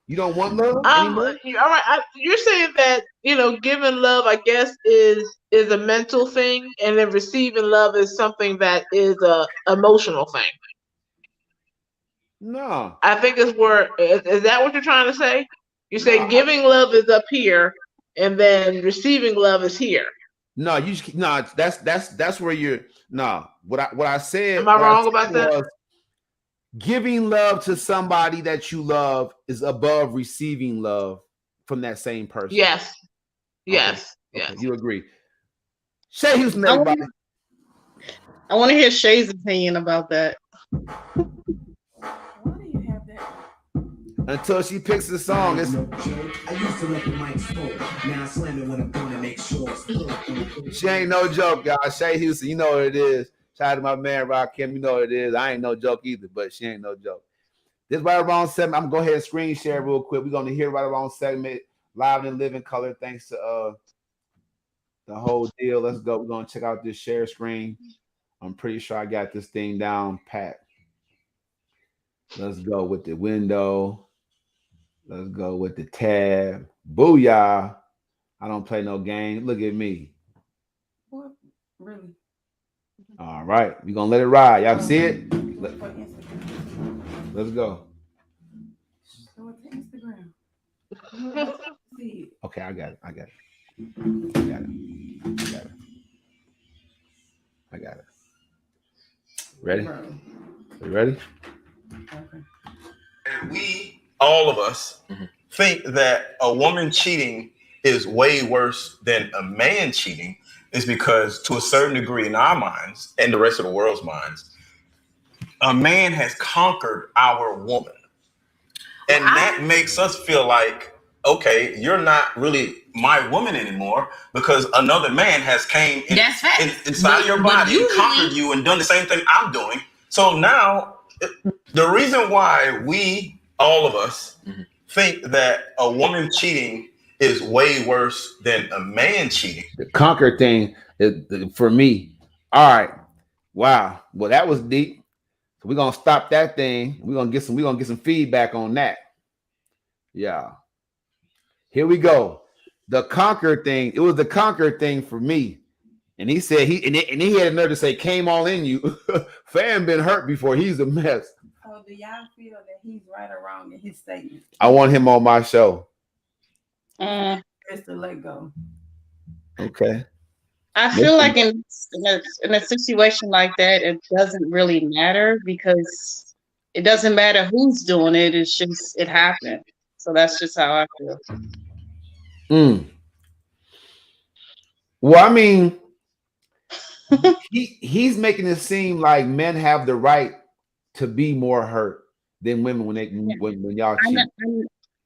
You don't want love anymore? All right. You're saying that giving love, I guess, is a mental thing, and then receiving love is something that is a emotional thing. No. I think is that what you're trying to say? You say giving love is up here, and then receiving love is here. No, that's where you're. No, what I said. Am I wrong about that? Giving love to somebody that you love is above receiving love from that same person. Yes. Okay. You agree. Shae Houston, everybody. I want to hear Shay's opinion about that. Why do you have that? Until she picks the song. I used to let the mic smoke. Now I slam it when I'm going to make sure. She ain't no joke, y'all. Shae Houston, you know what it is. Shout out to my man Rock Kim, you know what it is. I ain't no joke either, but she ain't no joke. This right or wrong segment, I'm gonna go ahead and screen share real quick. We're gonna hear right or wrong segment live and live in color. Thanks to the whole deal. Let's go. We're gonna check out this share screen. I'm pretty sure I got this thing down pat. Let's go with the window. Let's go with the tab. Booyah. I don't play no game. Look at me. What? Really? All right. We're going to let it ride. Y'all see it? Let's go. Go to Instagram. Okay, I got it. I got it. Ready? You ready? Okay. We, all of us, think that a woman cheating is way worse than a man cheating is because, to a certain degree, in our minds and the rest of the world's minds, a man has conquered our woman. And that makes us feel like, okay, you're not really my woman anymore because another man has came inside of your body and conquered you and done the same thing I'm doing. So now, the reason why we, all of us, think that a woman cheating is way worse than a man cheating. The conquer thing is, for me. All right. Wow. Well, that was deep. So we're gonna stop that thing. We're gonna get some feedback on that. Yeah. Here we go. The conquer thing. It was the conquer thing for me. And he said he had another to say, came all in you. Fan been hurt before. He's a mess. So do y'all feel that he's right or wrong in his statement? I want him on my show. Just to let go. Okay. I feel like in a situation like that, it doesn't really matter because it doesn't matter who's doing it. It's just it happened. So that's just how I feel. Well, I mean, he's making it seem like men have the right to be more hurt than women when y'all cheat.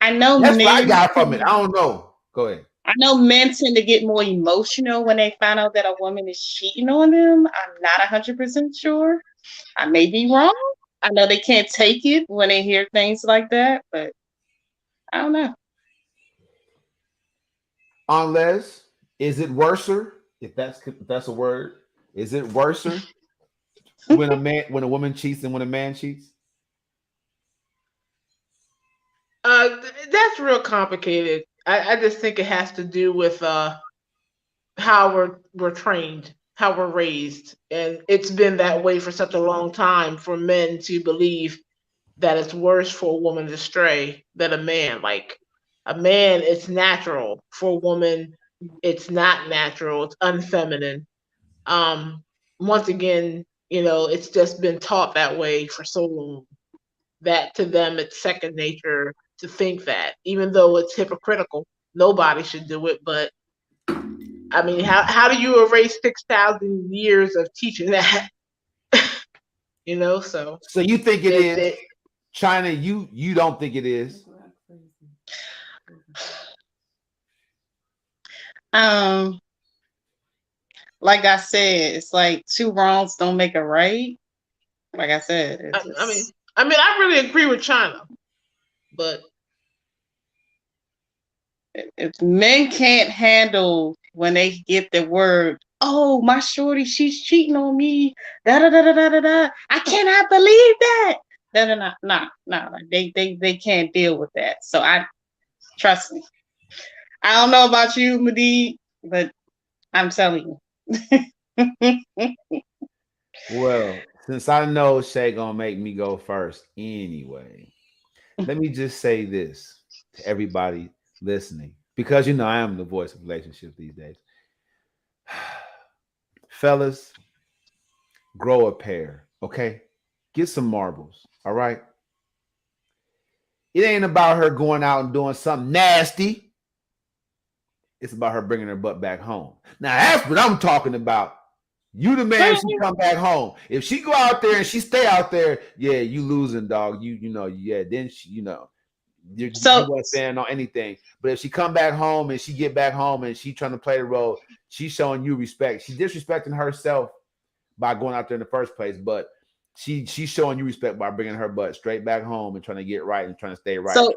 I know that's men, what I got from it. I don't know. Go ahead. I know men tend to get more emotional when they find out that a woman is cheating on them. I'm not 100% sure. I may be wrong. I know they can't take it when they hear things like that, but I don't know. Unless, is it worser? If that's a word, is it worser when a woman cheats than when a man cheats? That's real complicated. I just think it has to do with how we're trained, how we're raised, and it's been that way for such a long time for men to believe that it's worse for a woman to stray than a man. Like a man, it's natural. For a woman, it's not natural. It's unfeminine. Once again, it's just been taught that way for so long that to them it's second nature to think that, even though it's hypocritical. Nobody should do it, but I mean, how do you erase 6,000 years of teaching that? So you think it is China? You don't think it is? Like I said, it's like two wrongs don't make a right. Like I said, I really agree with China, but if men can't handle when they get the word, "Oh, my shorty, she's cheating on me," da da da da da da. I cannot believe that. No. They can't deal with that. So trust me. I don't know about you, Madi, but I'm telling you. Well, since I know Shae gonna make me go first anyway, let me just say this to everybody listening, because I am the voice of relationships these days. Fellas, grow a pair, okay? Get some marbles, all right? It ain't about her going out and doing something nasty. It's about her bringing her butt back home. Now, that's what I'm talking about. You the man, she come back home. If she go out there and she stay out there, yeah, you losing, dog. Then she, you wasn't saying on anything. But if she come back home and she get back home and she trying to play the role, she's showing you respect. She's disrespecting herself by going out there in the first place, but she's showing you respect by bringing her butt straight back home and trying to get right and trying to stay right. So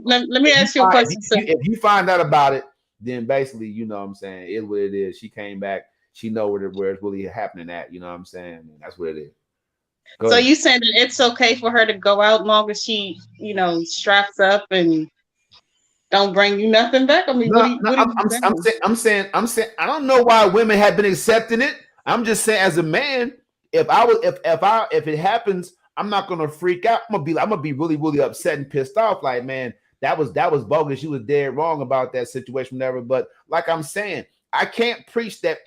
let me ask you a question. If you find out about it, then basically, what I'm saying, it's what it is. She came back. She know where it's really happening at. You know what I'm saying? And that's what it is. So you saying that it's okay for her to go out long as she, straps up and don't bring you nothing back? I mean, I'm saying, I don't know why women have been accepting it. I'm just saying, as a man, if it happens, I'm not gonna freak out. I'm gonna be really, really upset and pissed off. Like, man, that was bogus. You was dead wrong about that situation, whatever. But like I'm saying, I can't preach that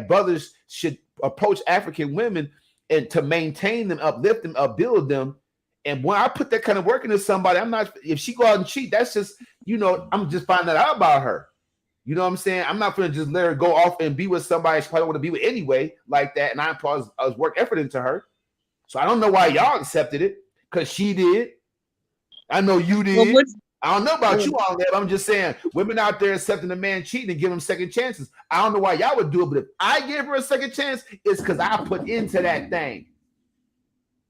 brothers should approach African women and to maintain them, uplift them, upbuild them. And when I put that kind of work into somebody, if she go out and cheat, that's just, I'm just finding that out about her. You know what I'm saying? I'm not gonna just let her go off and be with somebody she probably don't want to be with anyway, like that. And I was work effort into her. So I don't know why y'all accepted it, because she did. I know you did. I don't know about you all that. I'm just saying, women out there accepting a man cheating and giving him second chances. I don't know why y'all would do it, but if I give her a second chance, it's because I put into that thing.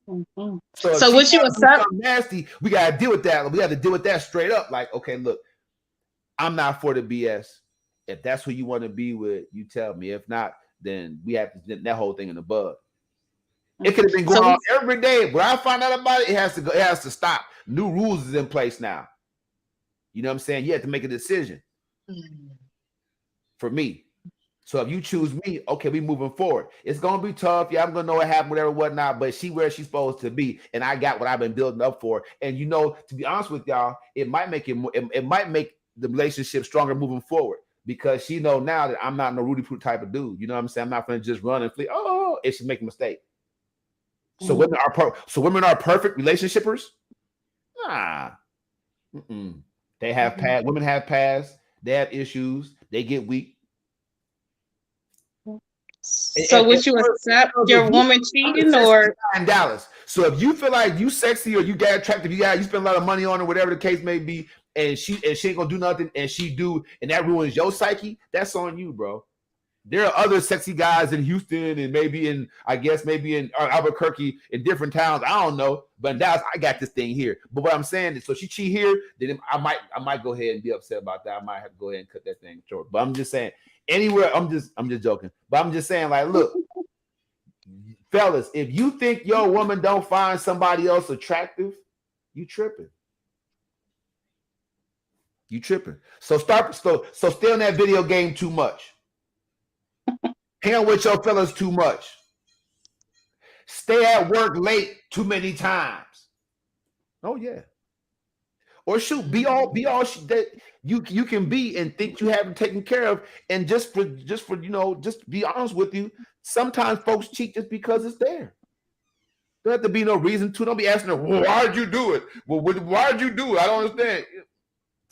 Mm-hmm. So would you accept nasty? We gotta deal with that. We have to deal with that straight up. Like, okay, look, I'm not for the BS. If that's who you want to be with, you tell me. If not, then we have to nip that whole thing in the bud. It could have been going on every day. When I find out about it, it has to go. It has to stop. New rules is in place now. You know what I'm saying? You have to make a decision for me. So if you choose me, okay, we moving forward. It's gonna be tough. Yeah, I'm gonna know what happened, whatever, whatnot. But she where she's supposed to be, and I got what I've been building up for. And you know, to be honest with y'all, it might make it might make the relationship stronger moving forward, because she know now that I'm not no Rudy Poo type of dude. You know what I'm saying? I'm not gonna just run and flee. Oh, if she make a mistake. So women are perfect relationshipers. Nah. Mm-mm. They have past. Women have past. They have issues. They get weak. So would you accept your woman cheating, or in Dallas? So if you feel like you sexy or you got attractive, you spend a lot of money on her, whatever the case may be, and she ain't gonna do nothing, and she do, and that ruins your psyche, that's on you, bro. There are other sexy guys in Houston and maybe in Albuquerque, in different towns. I don't know, but in Dallas, I got this thing here. But what I'm saying is, so she cheat here, then I might go ahead and be upset about that. I might have to go ahead and cut that thing short. But I'm just saying, anywhere, I'm just joking. But I'm just saying, like, look, fellas, if you think your woman don't find somebody else attractive, you tripping. You tripping. So stay on that video game too much. Hang out with your fellas too much. Stay at work late too many times. Oh yeah. Or shoot, be all that you can be and think you haven't taken care of. And just for just be honest with you, sometimes folks cheat just because it's there. There have to be no reason to. Don't be asking them, well, why'd you do it? Well, why'd you do it? I don't understand.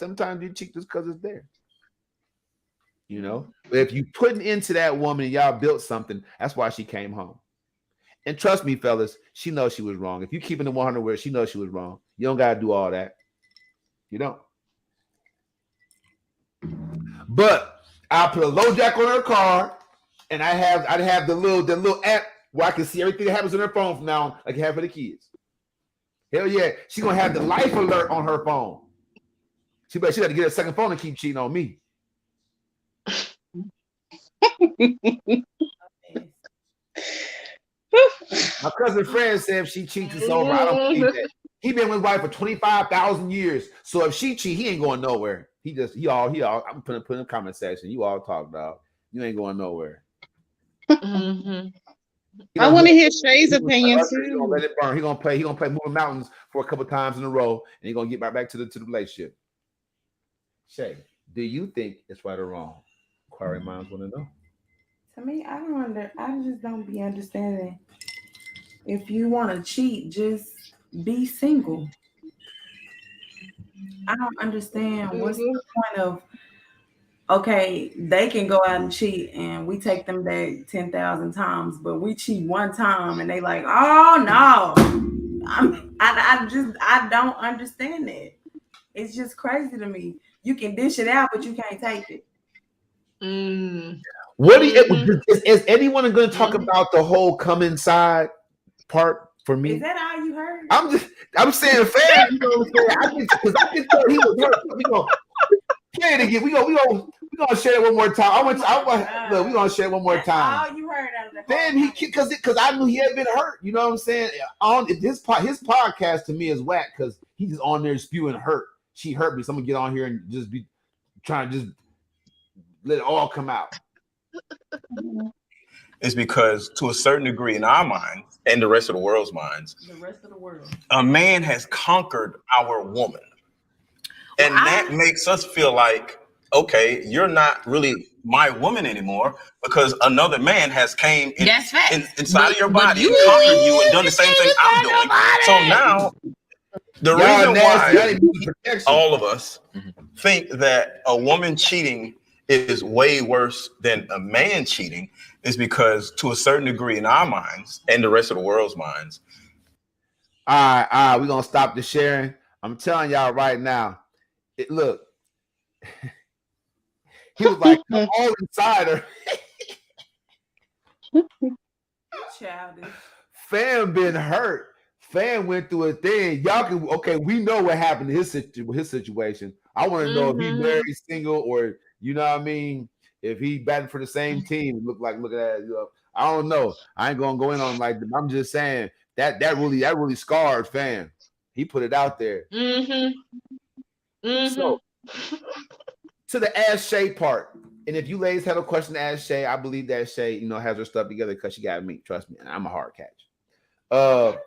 Sometimes you cheat just because it's there. You know, but if you putting into that woman and y'all built something, that's why she came home. And trust me, fellas, she knows she was wrong. If you keeping the 100 where she knows she was wrong, you don't gotta do all that. You don't. But I put a low jack on her car, and I'd have the little app where I can see everything that happens on her phone from now on, like I have for the kids. Hell yeah, she's gonna have the life alert on her phone. She got to get a second phone and keep cheating on me. My cousin Fred said if she cheats, it's over. I don't believe that. He been with his wife for 25,000 years. So if she cheat, he ain't going nowhere. He all. I'm putting in the comment section. You all talk, dog. You ain't going nowhere. I want to hear Shay's opinion too. He gonna let it burn. He gonna play Moving Mountains for a couple times in a row, and he gonna get back to the relationship. Shae, do you think it's right or wrong? Inquiring minds want to know. To me, I just don't be understanding. If you want to cheat, just be single. I don't understand what's the point of. Okay, they can go out and cheat, and we take them back 10,000 times, but we cheat one time, and they like, oh no, I don't understand that. It's just crazy to me. You can dish it out, but you can't take it. What do you, is anyone going to talk about the whole come inside part for me? Is that all you heard? I'm saying fair. You know what I'm saying? I can tell he was hurt. We gonna share it one more time. Look, we gonna share it one more time. All you heard out of the then because I knew he had been hurt. You know what I'm saying? His podcast to me is whack because he's just on there spewing hurt. She hurt me. So I'm gonna get on here and just be trying to just let it all come out. It's because to a certain degree in our minds and the rest of the world's minds, a man has conquered our woman. And that makes us feel like, okay, you're not really my woman anymore because another man has came inside of your body and conquered you and done the same thing I'm doing. So now, the reason why all of us think that a woman cheating is way worse than a man cheating is because, to a certain degree, in our minds and the rest of the world's minds. All right, we're gonna stop the sharing. I'm telling y'all right now. Look, he was like, "Come on inside her." Childish. Fam been hurt. Fam went through a thing. Y'all can we know what happened to his situation. I want to know if he married, single, or you know what I mean. If he batting for the same team, look at that. You know, I don't know. I ain't gonna go in on like. I'm just saying that really scarred Fam. He put it out there. So to the Ask Shae part, and if you ladies have a question to ask Shae, I believe that Shae, has her stuff together because she got me. Trust me, and I'm a hard catch. The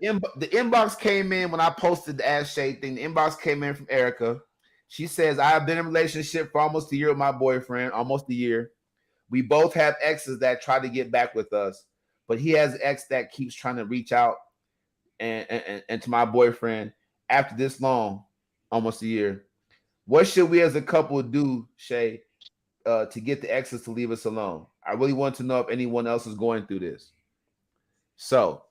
inbox came in when I posted the Ask Shae thing. The inbox came in from Erica. She says, I have been in a relationship for almost a year with my boyfriend, almost a year. We both have exes that try to get back with us, but he has an ex that keeps trying to reach out and to my boyfriend after this long, almost a year. What should we as a couple do, Shae, to get the exes to leave us alone? I really want to know if anyone else is going through this. So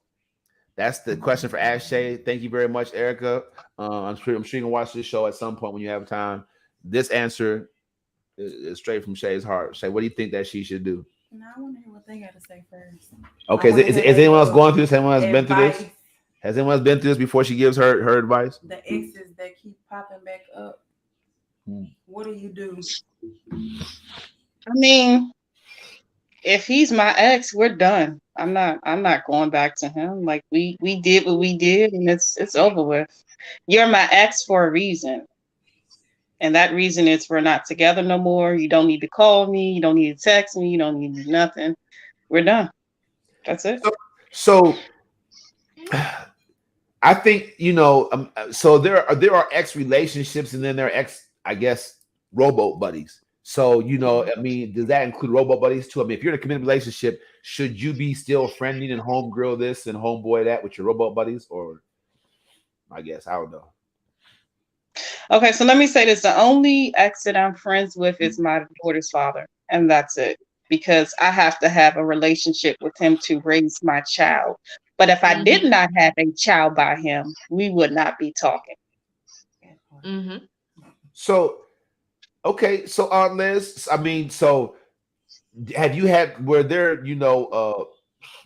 that's the question for Ask Shae. Thank you very much, Erica. I'm sure you can watch this show at some point when you have time. This answer is straight from Shay's heart. Shae, what do you think that she should do? No, I want to hear what they got to say first. Okay, is anyone else going through this? Anyone else been through this? Has anyone else been through this before she gives her advice? The exes that keep popping back up. What do you do? I mean, if he's my ex, we're done. I'm not going back to him. Like we did what we did, and it's over with. You're my ex for a reason, and that reason is we're not together no more. You don't need to call me. You don't need to text me. You don't need to do nothing. We're done. That's it. So I think so there are ex relationships, and then there are ex, I guess, rowboat buddies. So I mean, does that include rowboat buddies too? I mean, if you're in a committed relationship, should you be still friending and homegirl this and homeboy that with your rowboat buddies, or I guess I don't know. Okay, so let me say this: the only ex that I'm friends with is my daughter's father, and that's it. Because I have to have a relationship with him to raise my child. But if I did not have a child by him, we would not be talking. So, okay, so Liz, I mean, so have you had, were there,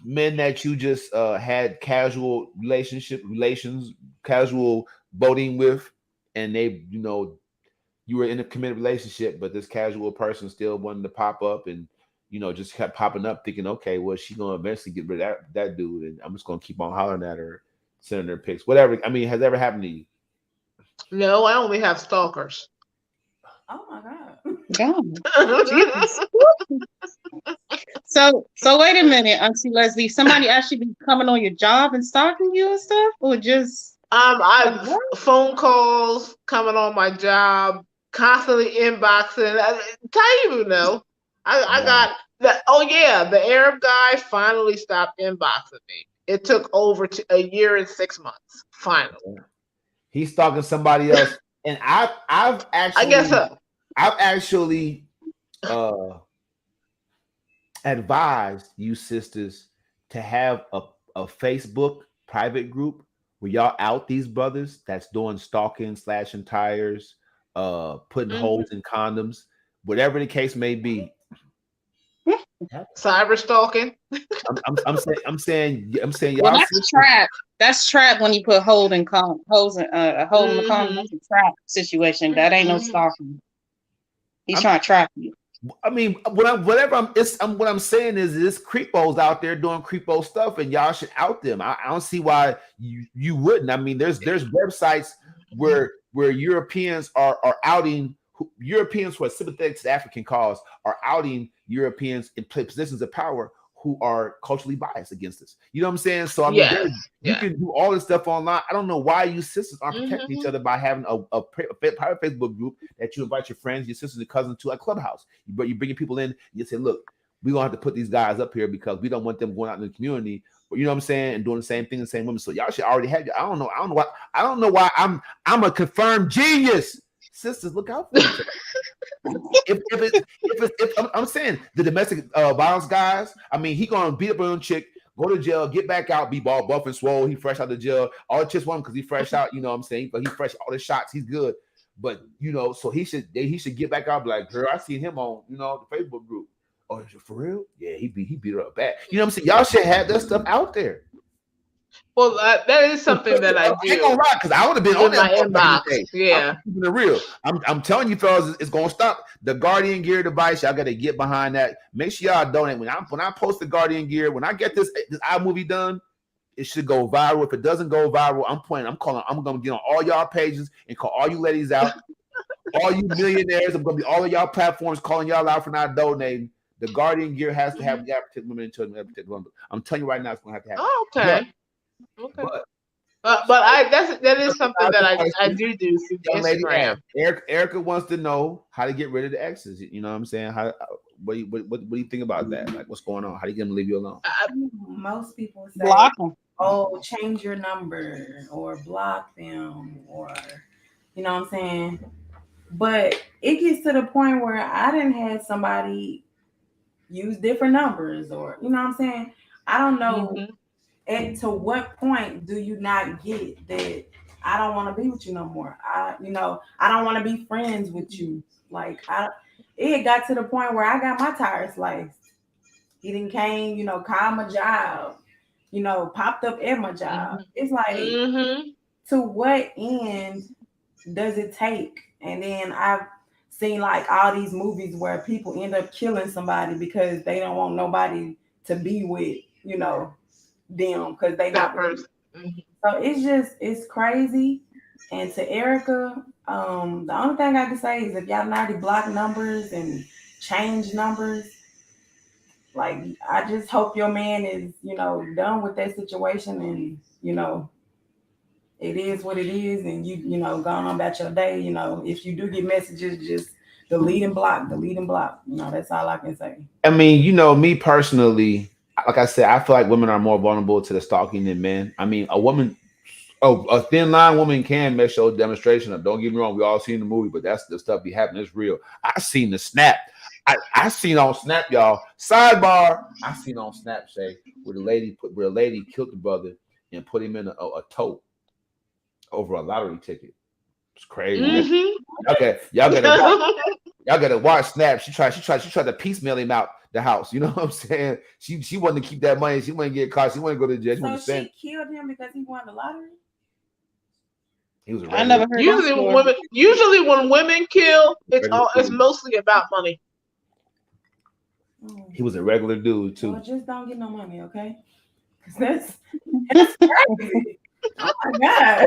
men that you just had casual relations, casual boating with, and they, you were in a committed relationship, but this casual person still wanted to pop up and, just kept popping up thinking, okay, well, she's going to eventually get rid of that dude, and I'm just going to keep on hollering at her, sending her pics, whatever. I mean, has that ever happened to you? No, I only have stalkers. Oh my God. Jesus. So wait a minute, Auntie Leslie. Somebody actually be coming on your job and stalking you and stuff, or just I've phone calls coming on my job, constantly inboxing. Taibu, no. I got that. Oh yeah, the Arab guy finally stopped inboxing me. It took over a year and 6 months. Finally, he's stalking somebody else, and I've actually, I guess so. I've actually advised you sisters to have a Facebook private group where y'all out these brothers that's doing stalking, slashing tires, putting holes in condoms, whatever the case may be. Cyber stalking. I'm saying y'all. Well, that's trap. That's trap when you put hole in a hole in the condom. That's a trap situation. That ain't no stalking. He's trying to trap you. I mean, what I'm saying is this creepos out there doing creepo stuff, and y'all should out them. I don't see why you wouldn't. I mean, there's websites where Europeans are outing Europeans who are sympathetic to the African cause are outing Europeans in positions of power who are culturally biased against us. You know what I'm saying? So I mean, you can do all this stuff online. I don't know why you sisters aren't protecting each other by having a private Facebook group that you invite your friends, your sisters, and cousins to a clubhouse. But you're bringing people in. And you say, look, we're gonna have to put these guys up here because we don't want them going out in the community. You know what I'm saying? And doing the same thing, the same women. So y'all should already have. I don't know why I'm a confirmed genius. Sisters, look out for each other. if I'm saying the domestic violence guys, I mean, he gonna beat up on a chick, go to jail, get back out, be ball buff and swole. He fresh out of jail. All the chicks want him because he fresh out. You know what I'm saying? But he fresh all the shots. He's good. But so he should get back out. Be like, girl, I seen him on the Facebook group. Oh, is it for real? Yeah, he beat her up bad. You know what I'm saying? Y'all should have that stuff out there. Well, that is something that I do. I ain't gonna lie, because I would have been on that inbox. Yeah, I'm keeping it real. I'm telling you, fellas, it's gonna stop. The Guardian Gear device, y'all gotta get behind that. Make sure y'all donate. When I post the Guardian Gear, when I get this iMovie done, it should go viral. If it doesn't go viral, I'm gonna get on all y'all pages and call all you ladies out, all you millionaires. I'm gonna be all of y'all platforms calling y'all out for not donating. The Guardian Gear has to have protect women and children. I'm telling you right now, it's gonna have to happen. Oh, okay. Okay. But that is something that I do through Instagram. Erica wants to know how to get rid of the exes. You know what I'm saying? What do you think about that? Like, what's going on? How do you get them to leave you alone? Most people say, block them. Oh, change your number or block them, or you know what I'm saying? But it gets to the point where I didn't have somebody use different numbers, or you know what I'm saying? I don't know. Mm-hmm. And to what point do you not get that I don't want to be with you no more? I don't want to be friends with you. Like it got to the point where I got my tires sliced. He didn't came, called my job, popped up at my job. Mm-hmm. It's like, to what end does it take? And then I've seen like all these movies where people end up killing somebody because they don't want nobody to be with, them because they not person. So it's crazy. And to Erica, the only thing I can say is if y'all already block numbers and change numbers, like I just hope your man is done with that situation, and it is what it is, and you going on about your day. If you do get messages, just delete and block. That's all I can say. I mean, me personally, like I said, I feel like women are more vulnerable to the stalking than men. I mean, a thin line woman can mess your demonstration up. Don't get me wrong, we all seen the movie, but that's the stuff be happening. It's real. I seen the snap. I seen on Snap, y'all. Sidebar. I seen on Snap, Shae, where a lady killed the brother and put him in a tote over a lottery ticket. It's crazy. Mm-hmm. Okay, y'all gotta watch Snap. She tried to piecemeal him out the house. You know what I'm saying? She wanted to keep that money. She wanted to get caught. She wanted to go to jail. So she killed him because he won the lottery? He was. I never heard. Usually when women kill, it's mostly about money. He was a regular dude too. Well, just don't get no money, okay? Because that's crazy. Oh my God.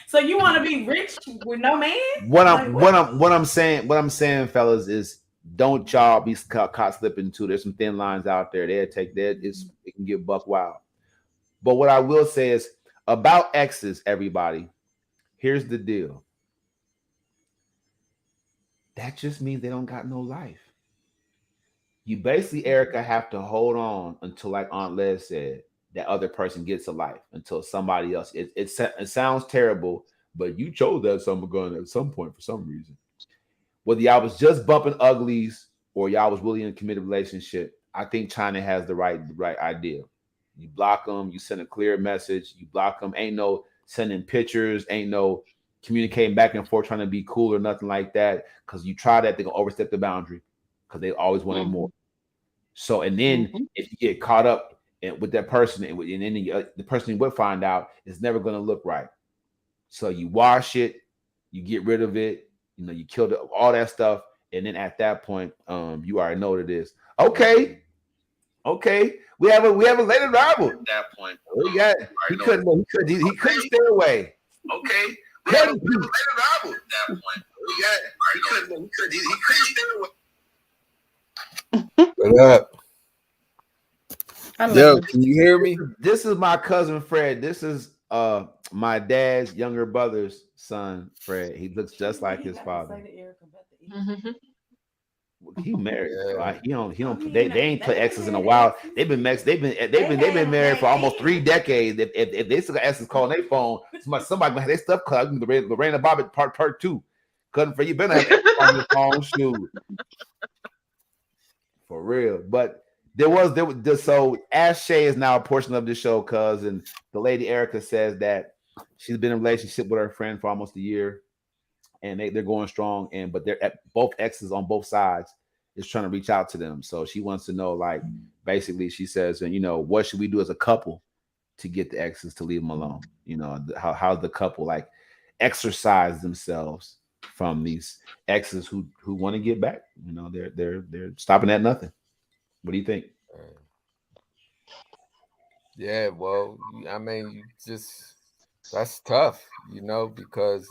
So you want to be rich with no man? What I'm saying, fellas, is don't y'all be caught slipping too. There's some thin lines out there. It can get buck wild. But what I will say is about exes, everybody. Here's the deal. That just means they don't got no life. You basically, Erica, have to hold on until, like Aunt Les said, that other person gets a life, until somebody else. It sounds terrible, but you chose that summer gun at some point for some reason. Whether y'all was just bumping uglies or y'all was really in a committed relationship, I think China has the right idea. You block them, you send a clear message, you block them. Ain't no sending pictures, ain't no communicating back and forth trying to be cool or nothing like that. Because you try that, they're gonna overstep the boundary because they always wanted more. So, and then if you get caught up with that person, and then the person you would find out is never gonna look right. So you wash it, you get rid of it, you kill all that stuff, and then at that point, you already know what it is. Okay, we have a late arrival. At that point, he couldn't stay away. Okay, we have a late arrival. At that point, he couldn't stay away. What up? Yo, can you hear me? This is my cousin Fred. This is my dad's younger brother's son, Fred. He looks just like his father. He married. He don't. They ain't put exes in a while. They've been married for almost 3 decades. If they still got exes calling their phone, somebody had their stuff cut. Lorena Bobbitt part 2. Couldn't for you better have on your phone, shoot. For real. But there was so as Shae is now a portion of the show, cuz, and the lady Erica says that she's been in a relationship with her friend for almost a year, and they're going strong, but they're at both exes on both sides is trying to reach out to them. So she wants to know, like, basically, she says, what should we do as a couple to get the exes to leave them alone? How the couple like exercise themselves from these exes who want to get back. They're stopping at nothing. What do you think? Yeah, well, I mean, that's tough, because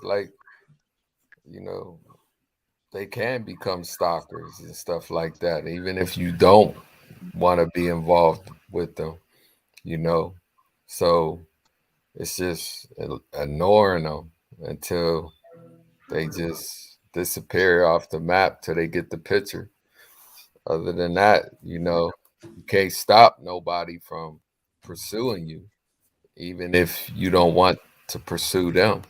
they can become stalkers and stuff like that, even if you don't want to be involved with them, So it's just ignoring them until they just disappear off the map till they get the picture. Other than that, you can't stop nobody from pursuing you, even if you don't want to pursue them.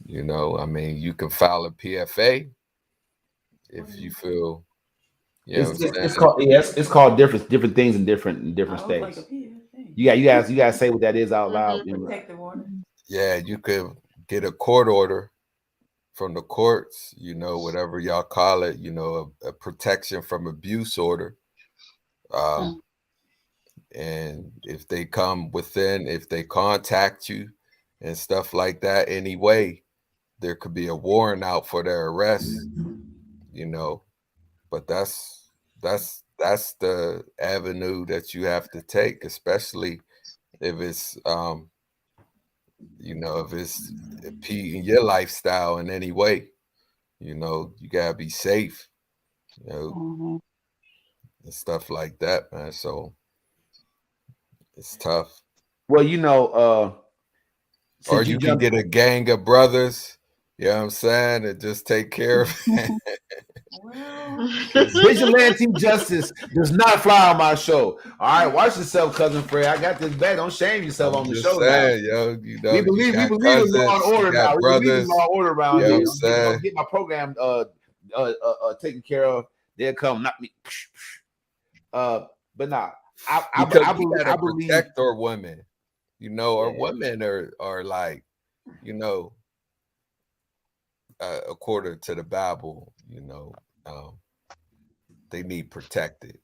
I mean, you can file a PFA if you feel, it's called different things in different states. Like you guys say what that is out loud. Protective order. Yeah, you could get a court order from the courts, whatever y'all call it, a protection from abuse order. And if they come within, if they contact you and stuff like that anyway, there could be a warrant out for their arrest, but that's the avenue that you have to take, especially if it's if it's impeding your lifestyle in any way. You gotta be safe, and stuff like that, man. So it's tough. Well, or you can get a gang of brothers, you know what I'm saying, and just take care of it. Vigilante justice does not fly on my show. All right, watch yourself, cousin Fred. I got this bag. Don't shame yourself on the show saying, now. We believe in law and order now. We believe in law and order around here. I'm get my program taken care of. They'll come, not me. But nah, I believe protect our women. Our women are like, according to the Bible, they need protected.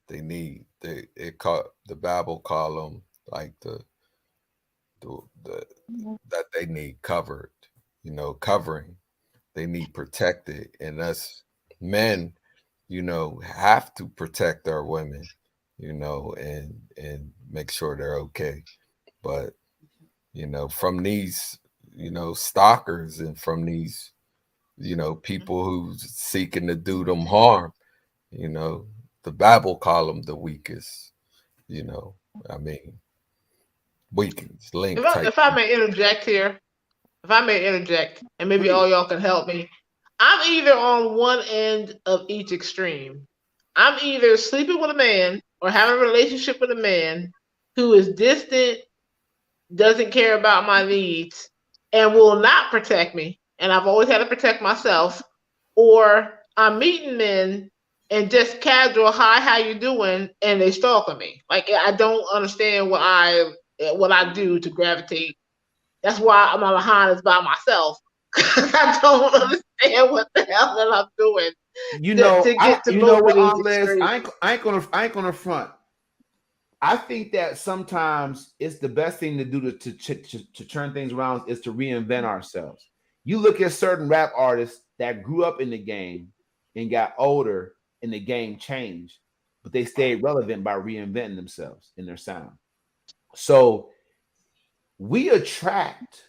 They need the Bible call them like the that they need covered, covering. They need protected, and us men, have to protect our women, and make sure they're okay. But from these, stalkers, and from these, people who's seeking to do them harm, the Bible call them the weakest. I mean, weakest link. If I may interject here, and maybe all y'all can help me. I'm either on one end of each extreme. I'm either sleeping with a man or having a relationship with a man who is distant, doesn't care about my needs, and will not protect me. And I've always had to protect myself. Or I'm meeting men and just casual, hi, how you doing? And they stalking me. Like, I don't understand what I do to gravitate. That's why I'm behind is by myself. I don't understand what the hell that I'm doing. To get to both of these extremes. I ain't gonna front. I think that sometimes it's the best thing to do to turn things around is to reinvent ourselves. You look at certain rap artists that grew up in the game and got older and the game changed, but they stayed relevant by reinventing themselves in their sound. So we attract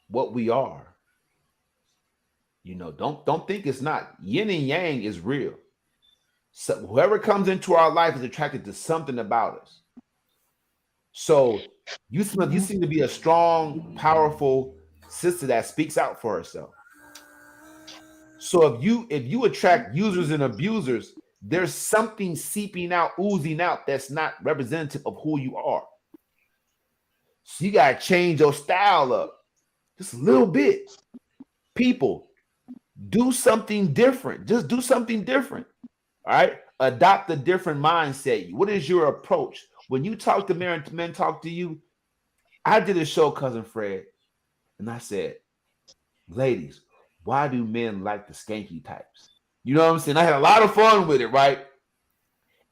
what we are. Don't think it's not. Yin and yang is real. So whoever comes into our life is attracted to something about us. So you seem to be a strong, powerful sister that speaks out for herself. So if you attract users and abusers, there's something seeping out, oozing out that's not representative of who you are. So you gotta change your style up. Just a little bit. People, do something different. Just do something different. All right. Adopt a different mindset. What is your approach? When you talk to men talk to you. I did a show, Cousin Fred, and I said, ladies, why do men like the skanky types? You know what I'm saying? I had a lot of fun with it, right?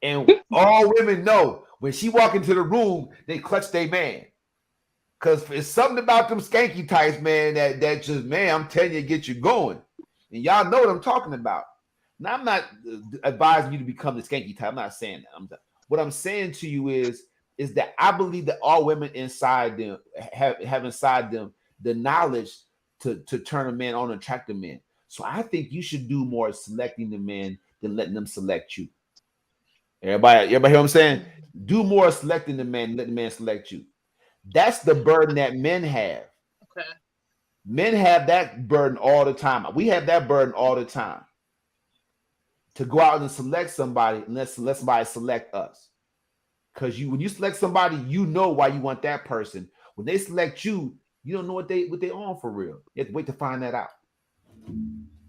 And all women know when she walk into the room, they clutch their man. Because it's something about them skanky types, man, that just, man, I'm telling you, get you going. And y'all know what I'm talking about. Now, I'm not advising you to become the skanky type. I'm not saying that. What I'm saying to you is that I believe that all women inside them have inside them the knowledge to turn a man on and attract a man. So I think you should do more selecting the men than letting them select you. Everybody hear what I'm saying? Do more selecting the man, let the man select you. That's the burden that men have. Okay. Men have that burden all the time. We have that burden all the time. To go out and select somebody and let somebody select us. Because when you select somebody, you know why you want that person. When they select you, you don't know what they on for real. You have to wait to find that out.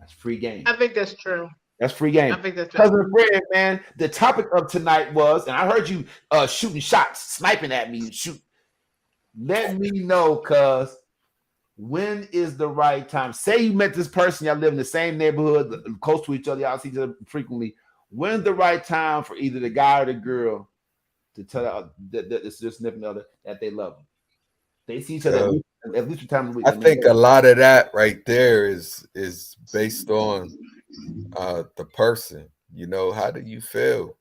That's free game. I think that's true. That's free game. I think that's true. Cousin Fred, man, the topic of tonight was, and I heard you shooting shots, sniping at me, shoot. Let me know, cuz, when is the right time? Say you met this person, y'all live in the same neighborhood, close to each other, y'all see each other frequently. When's the right time for either the guy or the girl to tell the significant other that they love them? They see each other at least 2 times a week. I think a lot of that right there is based on the person. You know, how do you feel?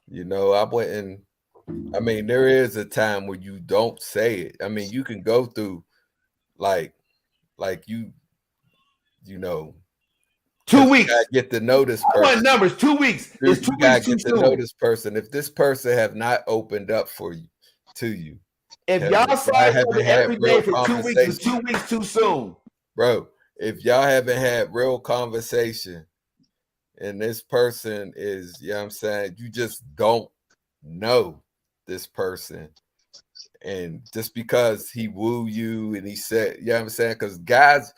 You know, I mean, there is a time where you don't say it. I mean, you can go through like you know, 2 weeks. Get to know this person. I want numbers. 2 weeks. It's 2 weeks too get to know this person. If this person have not opened up to you, if y'all saw each other every day for 2 weeks, it's 2 weeks too soon, bro. If y'all haven't had real conversation, and this person is, you know what I'm saying, you just don't know this person, and just because he woo you and he said, you know what I'm saying, because guys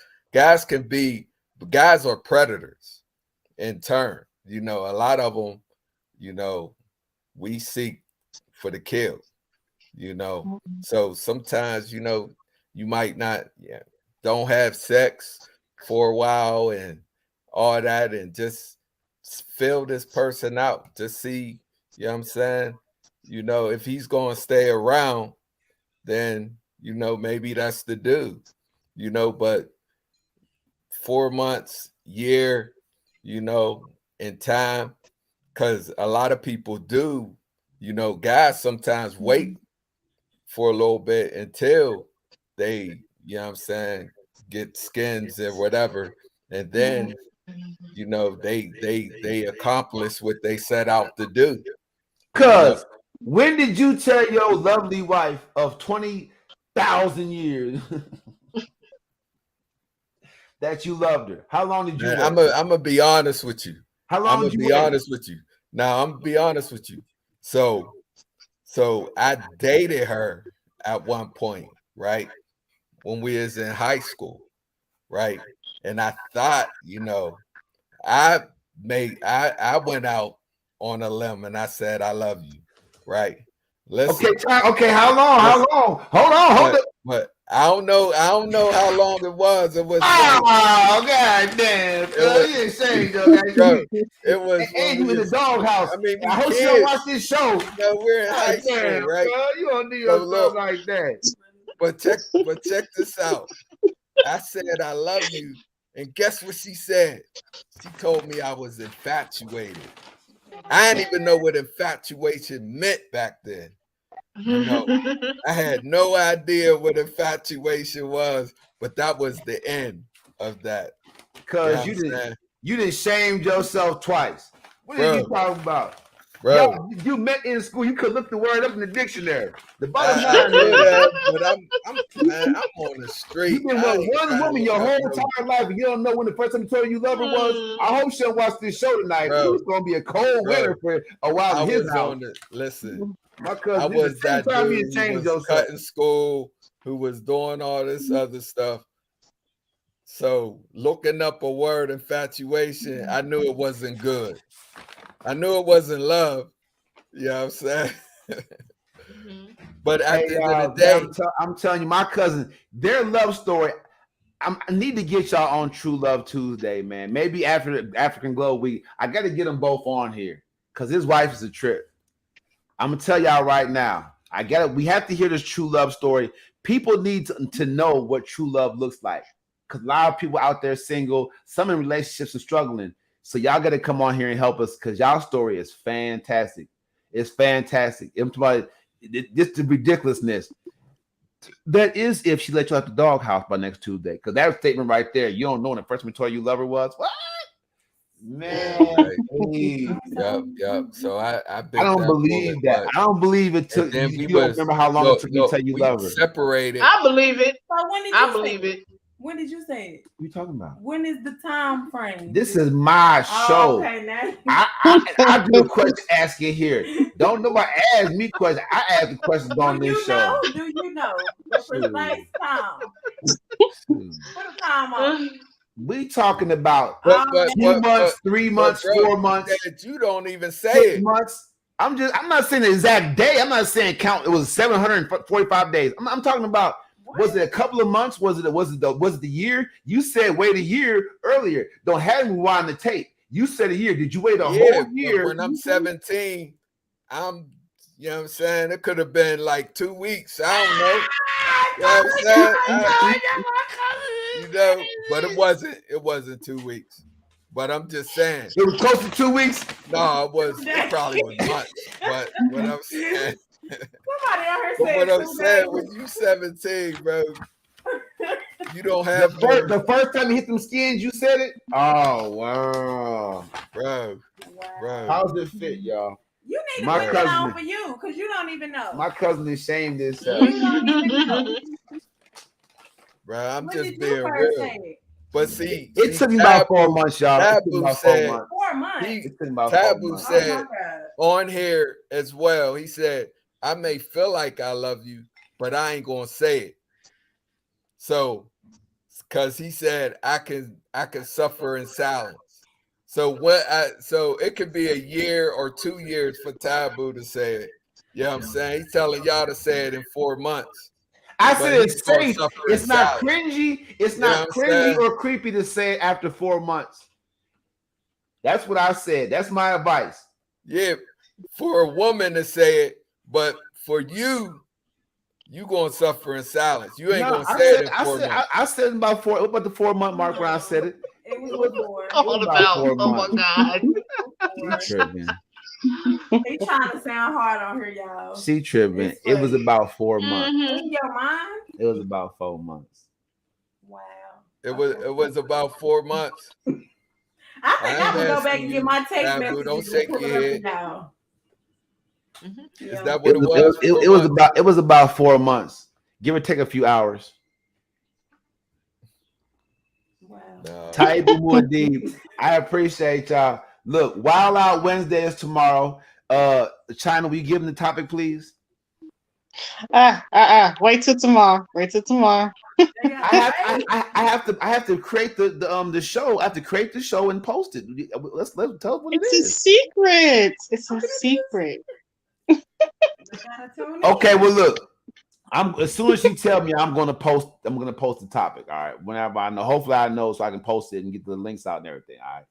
are predators in turn. You know, a lot of them, you know, we seek for the kill, you know. So sometimes, you know, you might not, don't have sex for a while and all that, and just fill this person out. Just see, you know what I'm saying? You know, if he's going to stay around, then, you know, maybe that's the dude, you know. But 4 months, year, you know, in time, because a lot of people do, you know, guys sometimes wait for a little bit until they, you know what I'm saying, get skins or whatever, and then, you know, they accomplish what they set out to do. Cuz, when did you tell your lovely wife of 20,000 years that you loved her? How long did you wait? I'm gonna be honest with you. How long did you wait? Honest with you. Now, I'm gonna be honest with you. So I dated her at one point, right? When we was in high school, right? And I thought, you know, I went out on a limb and I said, I love you, right? Listen. Okay, how long? How long? Hold on. But I don't know how long it was. It was god damn. You ain't saying though, it was and you in the doghouse. I mean, I hope you don't watch this show. You know, we're in high school, right? Bro, you don't do yourself like that. But check this out. I said I love you, and guess what she said? She told me I was infatuated. I didn't even know what infatuation meant back then. You know, I had no idea what infatuation was, but that was the end of that. Because you didn't shame yourself twice. What are you talking about? Bro, you met in school. You could look the word up in the dictionary. The bottom line is, but I'm on the street. You've been with one woman your whole entire life, and you don't know when the first time you told her you love her was. I hope she don't watch this show tonight. It's gonna be a cold winter for a while in his house. Listen, my cousin, I was that dude who was yourself. cutting school, who was doing all this other stuff, So looking up a word infatuation, I knew it wasn't good. I knew it wasn't love. You know what I'm saying? But at Hey, the end of the man, day, I'm telling you, my cousin, their love story. I need to get y'all on True Love Tuesday, man. Maybe after the African Glow Week, I got to get them both on here because his wife is a trip. I'm gonna tell y'all right now. I got it. We have to hear this true love story. People need to know what true love looks like because a lot of people out there single, some in relationships and struggling. So y'all got to come on here and help us because y'all story is fantastic. It's fantastic. I'm talking about just the ridiculousness. That is if she let you out the doghouse by next Tuesday. Because that statement right there, you don't know when the first time you told you love her was. What? Man, please. Yep. So I I bit don't that bullet, believe that. but I don't believe it and took then you. we You don't was remember how long it took you to tell you we love her. separated. I believe it. So when did I you say believe it. When did you say it? What are you talking about? When is the time frame? This is my show. Oh, okay, now I do a question asking here. Don't nobody ask me questions. I ask the questions on this show. Do you know the precise time? Put a time on. We talking about But 2 months, 3 months, bro, 4 months, you don't even say 6 it. months. I'm not saying the exact day. I'm not saying count. It was 745 days. I'm talking about. Was it a couple of months? Was it the year? You said wait a year earlier. Don't have me rewind the tape. You said a year. Did you wait a whole year? When I'm 17, I'm you know what I'm saying? It could have been like 2 weeks. I don't know. You know what I'm saying? You know, but it wasn't. It wasn't 2 weeks. But I'm just saying. It was close to 2 weeks? No, it probably was months. But what I'm saying. Somebody on here But said what I'm 2 saying, days. when you 17, bro, you don't have the first time you hit them skins, you said it? Oh wow. Bro. How does it fit, y'all? You need to My put it cousin- on for you because you don't even know. My cousin is ashamed of himself. You don't even know. Bro, I'm When just did being you first real. say it? But see, It took me about 4 months, y'all. It took me Taboo about 4 said, months. 4 months. It took me about 4 Taboo months. said on here as well, he said, I may feel like I love you, but I ain't gonna say it. So, because he said I can suffer in silence. So so it could be a year or 2 years for Taboo to say it. You know what I'm saying? He's telling y'all to say it in 4 months. I But said he's it's gonna safe. suffer It's in not silence. cringy. It's You know not what I'm cringy saying? or creepy to say it after 4 months. That's what I said. That's my advice. Yeah, for a woman to say it, but for you gonna suffer in silence. You ain't No, gonna say it in 4 months. I said about the 4 month mark when I said it. It was All about, oh my God. She tripping. He trying to sound hard on here, y'all. She tripping. It was about 4 months. In your mind? It was about 4 months. Wow. It was about 4 months. I think I'm gonna go back and get my text Taboo, messages don't and shake pull your it up head. now. Is that what it was? It was about 4 months. Give or take a few hours. Wow. Taibu Muad'Dib, I appreciate y'all. Look, Wild Out Wednesday is tomorrow. China, will you give them the topic, please? Wait till tomorrow. I have to create the show. I have to create the show and post it. Let's tell us what it It's is. a secret. It's a secret. Okay, well look. As soon as you tell me, I'm gonna post the topic. All right. Whenever I know. Hopefully I know so I can post it and get the links out and everything. All right.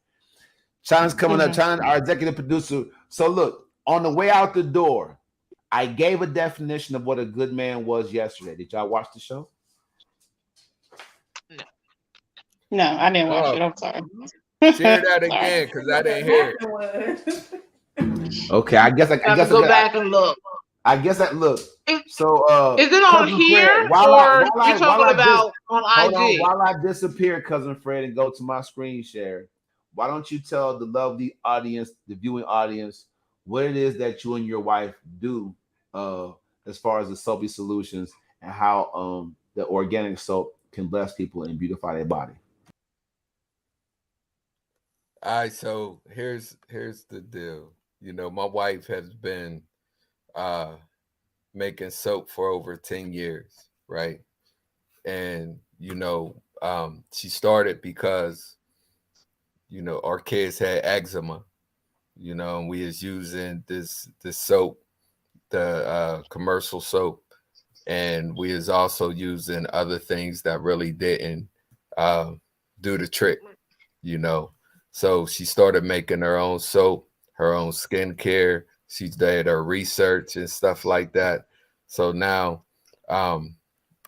China's coming up. China, our executive producer. So look, on the way out the door, I gave a definition of what a good man was yesterday. Did y'all watch the show? No, I didn't watch it. I'm sorry. Share that again because I didn't hear it. Okay, I guess I have to go back and look. I guess that look. So is it on here or you're talking about on IG? While I disappear, cousin Fred, and go to my screen share, why don't you tell the lovely audience, the viewing audience, what it is that you and your wife do as far as the soapy solutions and how the organic soap can bless people and beautify their body. All right, so here's the deal. You know, my wife has been making soap for over 10 years, right? And you know, she started because our kids had eczema, and we was using this soap, the commercial soap, and we was also using other things that really didn't uh, do the trick, you know. So she started making her own soap, her own skincare. She did her research and stuff like that. So now, um,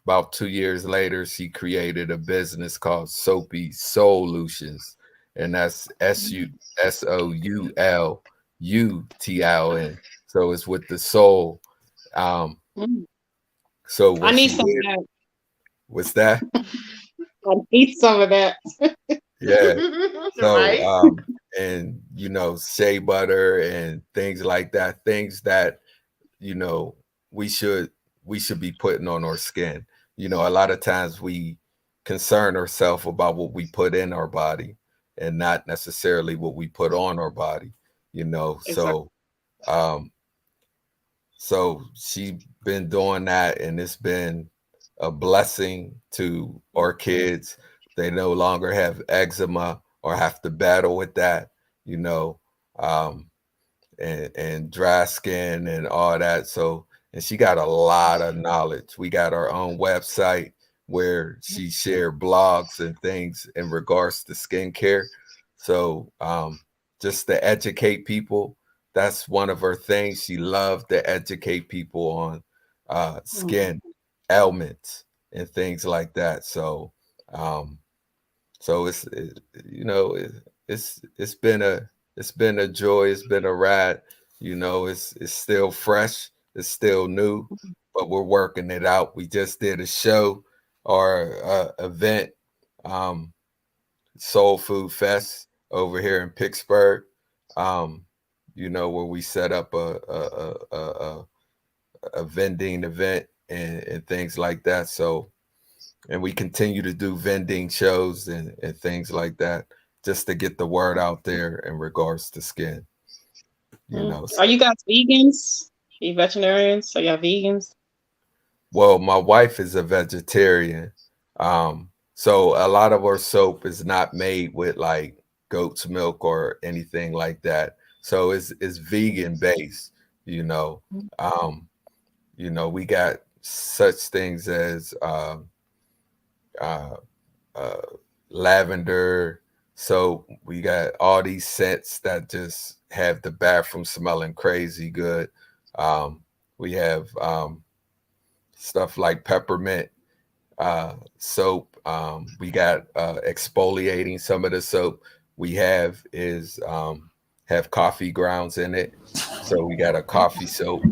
about 2 years later, she created a business called Soapy Solutions, and that's SOULUTION. So it's with the soul. Um, Mm. so I what need she some of did that. was that, I need some of that. yeah. So, Right? and shea butter and things like that, things that you know we should we should be putting on our skin. A lot of times we concern ourselves about what we put in our body and not necessarily what we put on our body. Exactly. Um, so she been doing that, and it's been a blessing to our kids. They no longer have eczema or have to battle with that, you know. Um, and dry skin and all that. So, and she got a lot of knowledge. We got our own website where she shared blogs and things in regards to skincare. So, just to educate people, that's one of her things. She loved to educate people on Mm. skin ailments and things like that. So, um, so it's been a joy. It's been a ride. It's still fresh. It's still new, but we're working it out. We just did a show or event, um, Soul Food Fest over here in Pittsburgh. Um, where we set up a vending event and things like that. So, and we continue to do vending shows and things like that just to get the word out there in regards to skin. Mm. Are you guys vegans? Are you veterinarians? Are y'all vegans? Well, my wife is a vegetarian, so a lot of our soap is not made with like goat's milk or anything like that. So it's vegan based. You know, um, we got such things as uh, uh, lavender. So we got all these scents that just have the bathroom smelling crazy good. We have stuff like peppermint soap. We got exfoliating. Some of the soap we have is have coffee grounds in it. So we got a coffee soap.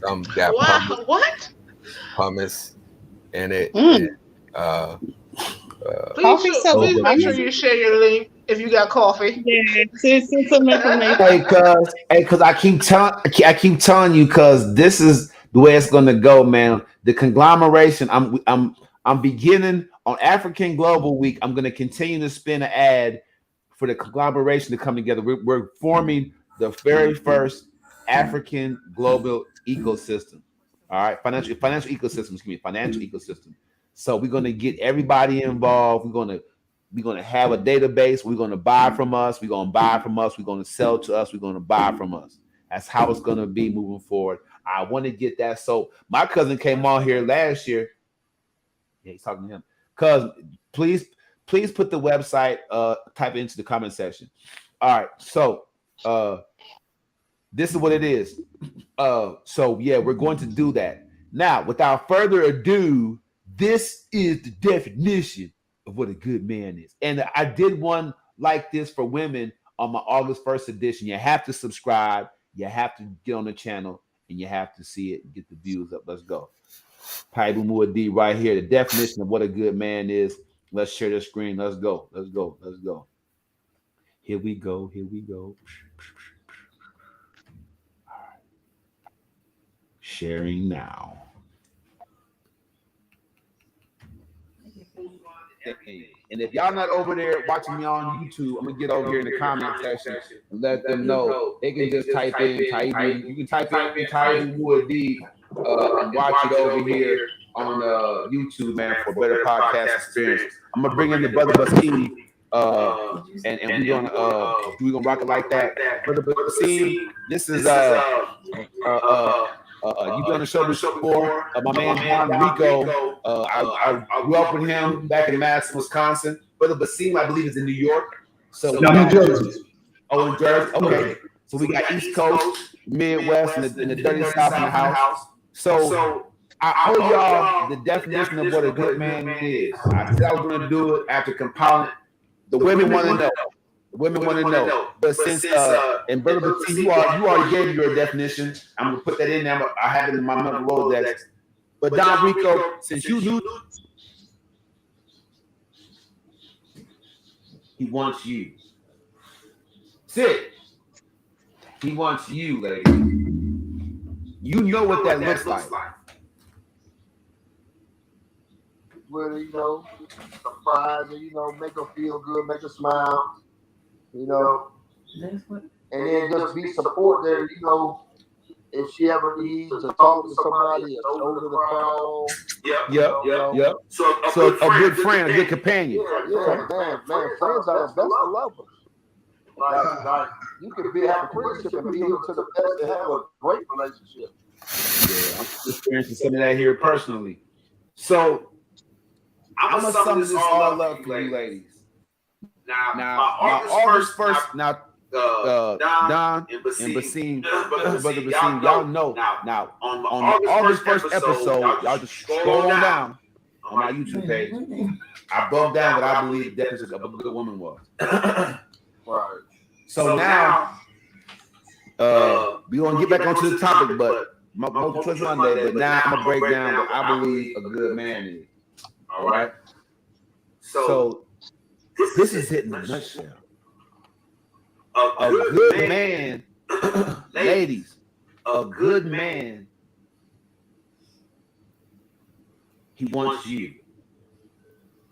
Some got Wow, what? pumice in it. And, Mm. uh, uh, Coffee soap with Please boba make sure hummus? you peas. share your link if you got coffee. Yeah, send some information. Cause I keep telling you, cause this is the way it's gonna go, man. The conglomeration. I'm beginning on African Global Week. I'm gonna continue to spin an ad for the conglomeration to come together. We're forming the very first African global ecosystem. All right, financial ecosystem. Excuse me, financial ecosystem. So we're gonna get everybody involved. We're gonna have a database. We're gonna buy from us. We're gonna buy from us. We're gonna sell to us. We're gonna buy from us. That's how it's gonna be moving forward. I want to get that. So my cousin came on here last year. Yeah, he's talking to him. Cuz please, please put the website, type it into the comment section. All right. So this is what it is. So yeah, we're going to do that. Now, without further ado, this is the definition of what a good man is. And I did one like this for women on my August 1st edition. You have to subscribe, you have to get on the channel, and you have to see it and get the views up. Let's go. Taibu Muadi right here. The definition of what a good man is. Let's share the screen. Let's go. Let's go. Let's go. Here we go. Here we go. Sharing now. And if y'all not over there watching me on YouTube, I'm gonna get over here in the comment section and let them know. They can just type in Taibu. You can type in Taibu Muadi and watch it over here on YouTube, man, for a better podcast experience. I'm gonna bring in the brother Basim, and we're gonna rock it like that. Brother Basim, this is you've been on the show before. My man Don Rico. I grew up with him back in Madison, Wisconsin. Brother Basim, I believe, is in New York. So No, New Jersey. Oh, in Jersey. Okay. So we got East Coast, Midwest, and the dirty South in the house. So I owe y'all the definition of what a good man is. I said I was going to do it after compiling. The women want to know. The women want to know. But since and brother Batim, you already gave your definition. I'm gonna put that in there. I have it in my mental Rolodex. But Don Rico, since you knew, he wants you. Sit. He wants you, lady. You know what that looks like. Well, surprise her, make her feel good, make her smile, and then just be support there, if she ever needs to talk to somebody, a shoulder to cry on. Yep. So a good friend, a good companion. Yeah, man, friends are the best of lovers. Like you can have a friendship and be able to the best and have a great relationship. Yeah, I'm experiencing some of that here personally. So I'm gonna sum this all up for you ladies. Now August 1st, Don and Basim, brother Basim, y'all know. Now on the August 1st episode, y'all just scroll on down on my YouTube page. I broke down what I believe the definition of a good woman was. Right. So now, we gonna get back onto the topic, but my multiple choice Monday. But now I'm gonna break down what I believe a good man is. All right. So this is it in a nutshell. A good man, ladies, a good man, he wants you.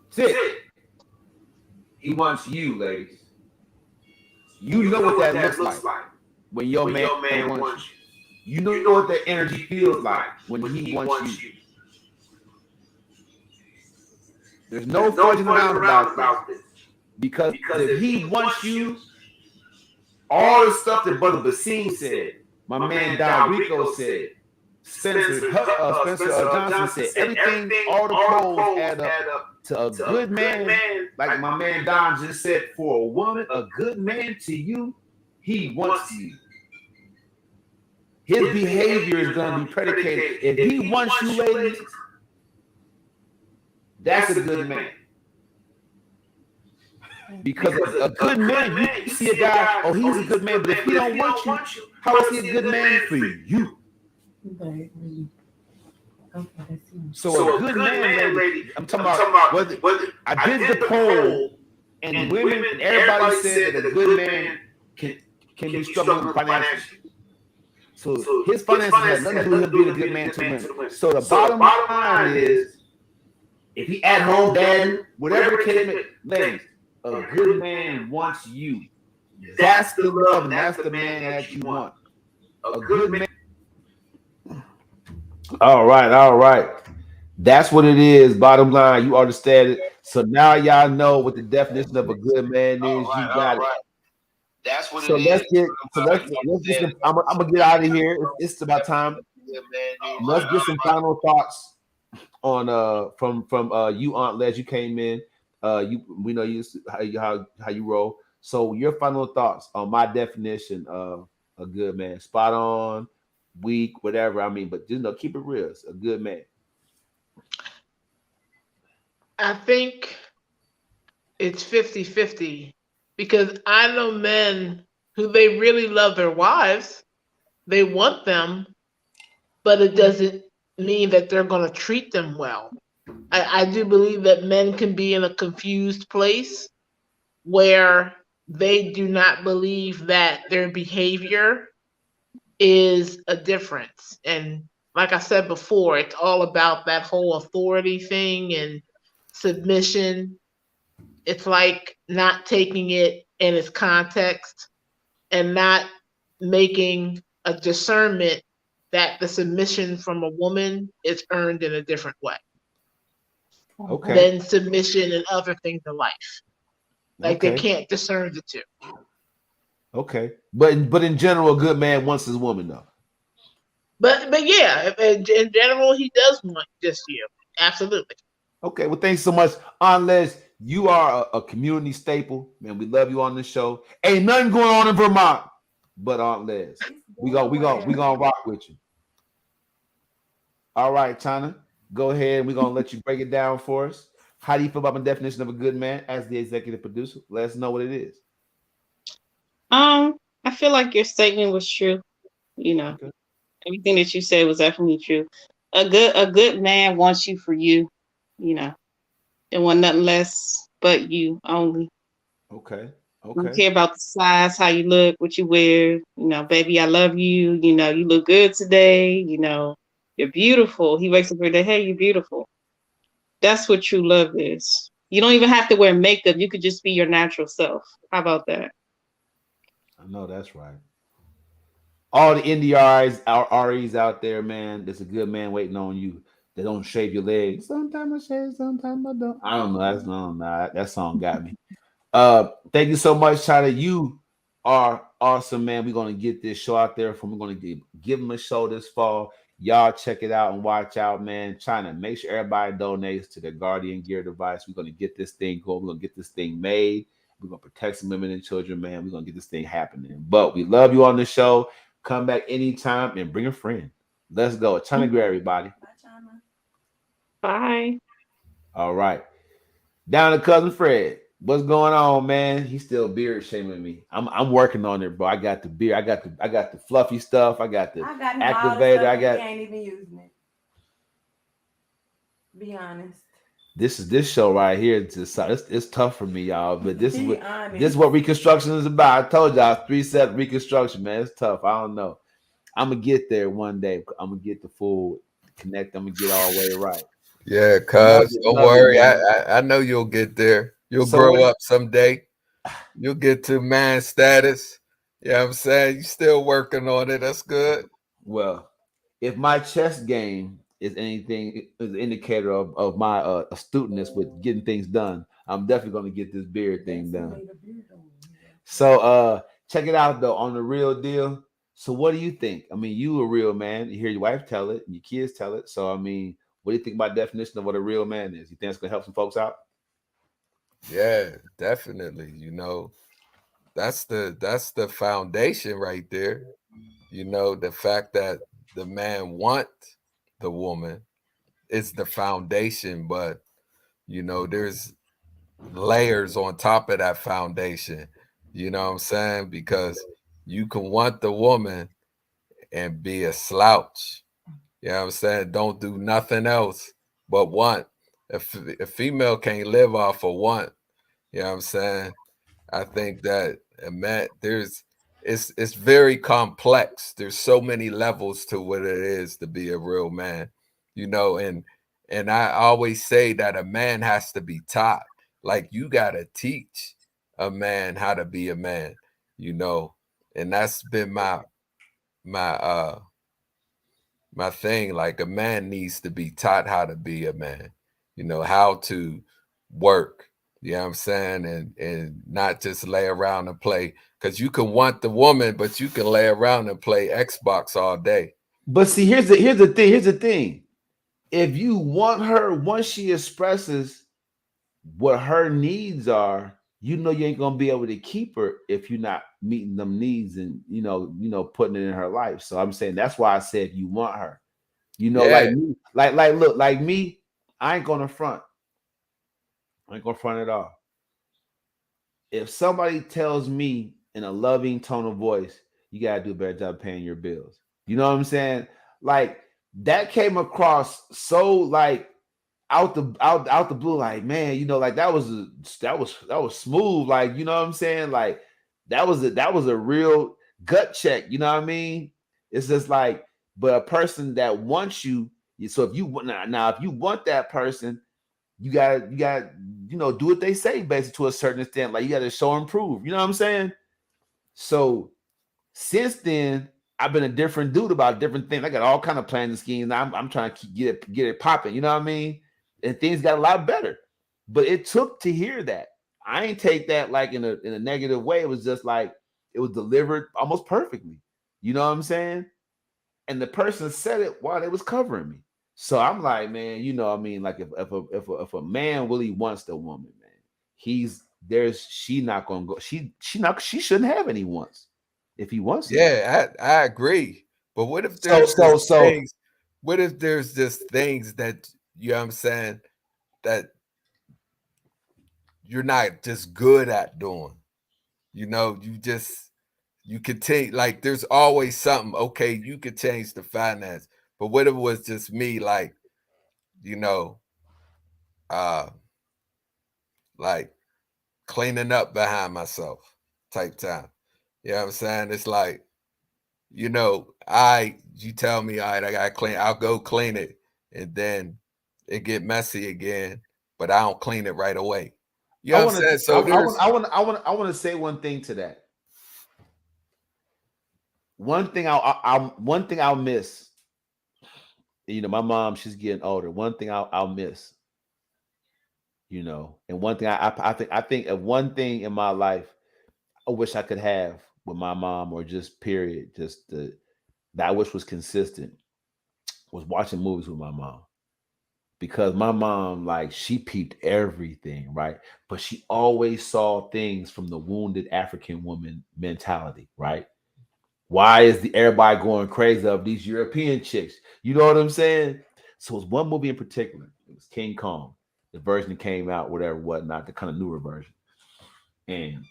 Sit. He wants you, ladies. You know what that looks like when your man wants you. You know what that energy feels like when he wants you. There's no fudging around about this. Because if he wants you, all the stuff that Brother Basim said, my man Don Rico said, Spencer Johnson said, everything, all the pros add up to a good man. Like my man Don just said, for a woman, a good man to you, he wants you. His behavior is going to be predicated. If he wants you, ladies, that's a good man. Because a good man, you see a guy, oh, he's a good man, but if he don't want you, how is he a good man for you? So a good man, lady, I'm talking about whether I did the poll, and women, and everybody said that a good man can be struggling financially. So his finances has nothing to do with him being a good man to women. So the bottom line is, if he at home, dad, whatever the case may be, ladies, a good man wants you. That's the love, and that's the man that you want. A good man. All right. That's what it is. Bottom line, you understand it. So now y'all know what the definition of a good man is. You got it. That's what it is. Let's get. I'm gonna get out of here. It's about time. Let's get some final thoughts on from you, Aunt Les. You came in. We know you how you roll. So your final thoughts on my definition of a good man. Spot on, weak, whatever. I mean, but just keep it real. It's a good man. I think it's 50-50 because I know men who they really love their wives. They want them, but it doesn't mean that they're going to treat them well. I do believe that men can be in a confused place where they do not believe that their behavior is a difference. And like I said before, it's all about that whole authority thing and submission. It's like not taking it in its context and not making a discernment that the submission from a woman is earned in a different way Okay. than submission and other things in life. Like they Okay. can't discern the two. Okay. But in general, a good man wants his woman though. But yeah, in general, he does want just you. Absolutely. Okay. Well, thanks so much, Unless you are a community staple, man. We love you on the show. Ain't nothing going on in Vermont, but Aunt Les, we gonna rock with you. All right, China, go ahead. We're gonna let you break it down for us. How do you feel about my definition of a good man as the executive producer? Let us know what it is. I feel like your statement was true. You know, Okay. everything that you said was definitely true. A good man wants you for you. You know, they want nothing less but you only. Okay. Don't Okay. care about the size, how you look, what you wear. You know, baby, I love you. You know, you look good today. You know, you're beautiful. He wakes up every day, hey, you're beautiful. That's what true love is. You don't even have to wear makeup. You could just be your natural self. How about that? I know that's right. All the NDRs, REs out there, man. There's a good man waiting on you. They don't shave your legs. Sometimes I shave, sometimes I don't. I don't know. That's no, nah, that song got me. Thank you so much, China. You are awesome, man. We're gonna get this show out there. We're gonna give them a show this fall. Y'all check it out and watch out, man. China, make sure everybody donates to the Guardian Gear device. We're gonna get this thing going. We're gonna get this thing made. We're gonna protect some women and children, man. We're gonna get this thing happening. But we love you on the show. Come back anytime and bring a friend. Let's go. China Greer, everybody. Bye, China. Bye. All right. Down to cousin Fred. What's going on, man? He's still beard shaming me. I'm working on it, bro. I got the beard. I got the fluffy stuff. I got the I got him all the activator. stuff I and got he ain't even using it. Be honest. this show right here. It's tough for me, y'all. But this is Be what honest. this is what reconstruction is about. I told y'all 3-step reconstruction, man. It's tough. I don't know. I'm gonna get there one day. I'm gonna get the full connect. I'm gonna get all the way right. Yeah, Love cuz you, don't love you, worry. man. I know you'll get there. You'll So grow what? up someday. You'll get to man status. You know what I'm saying? You still working on it. That's good. Well, if my chess game is anything, is an indicator of my astuteness with getting things done, I'm definitely gonna get this beard thing That's who done. made a beard on me. So check it out though on the real deal. So what do you think? I mean, you a real man. You hear your wife tell it, and your kids tell it. So I mean, what do you think about definition of what a real man is? You think it's gonna help some folks out? Yeah, definitely. You know, that's the foundation right there. You know, the fact that the man want the woman is the foundation, but you know, there's layers on top of that foundation. You know what I'm saying? Because you can want the woman and be a slouch. You know what I'm saying? Don't do nothing else but want. If a female can't live off of want, you know what I'm saying? I think that man, it's very complex. There's so many levels to what it is to be a real man, you know, and I always say that a man has to be taught. Like you gotta teach a man how to be a man, you know, and that's been my my thing. Like a man needs to be taught how to be a man, you know, how to work. You know what I'm saying? And not just lay around and play. Because you can want the woman, but you can lay around and play Xbox all day. But see, here's the thing. If you want her, once she expresses what her needs are, you know you ain't gonna be able to keep her if you're not meeting them needs and putting it in her life. So I'm saying that's why I said you want her. Yeah, Like me, look, like me, I ain't gonna front. I ain't gonna front at all. If somebody tells me in a loving tone of voice, you gotta do a better job paying your bills. You know what I'm saying? Like that came across so like out the blue, like man, like that was smooth. Like, you know what I'm saying? Like that was a real gut check, you know what I mean? It's just like, but a person that wants you, so if you want now if you want that person, you gotta do what they say basically to a certain extent. Like you gotta show and prove, you know what I'm saying? So since then, I've been a different dude about different things. I got all kind of plans and schemes. I'm trying to get it popping. You know what I mean? And things got a lot better. But it took to hear that. I ain't take that like in a negative way. It was just like it was delivered almost perfectly. You know what I'm saying? And the person said it while they was covering me. So I'm like, man, you know what I mean? Like if a man really wants the woman, man, she not gonna go. She shouldn't have any wants if he wants her. Yeah, I agree. But what if So there's just so things? What if there's just things that you know what I'm saying that you're not just good at doing? You know, you continue like there's always something. Okay, you could change the finance, but what if it was just me, like you know, uh, like cleaning up behind myself type time. You know what I'm saying? It's like, you know, you tell me, all right, I gotta clean, I'll go clean it, and then it get messy again, but I don't clean it right away. You I know what I'm want to saying? So there's I want to say one thing to that. One thing I'll miss. You know, my mom, she's getting older. One thing I'll miss. You know, and one thing I think of one thing in my life I wish I could have with my mom, or just period, just that I wish was consistent, was watching movies with my mom. Because my mom, like, she peeped everything, right? But she always saw things from the wounded African woman mentality, right? Why is the everybody going crazy of these European chicks? You know what I'm saying? So it was one movie in particular. It was King Kong. The version that came out, whatever, whatnot, the kind of newer version. And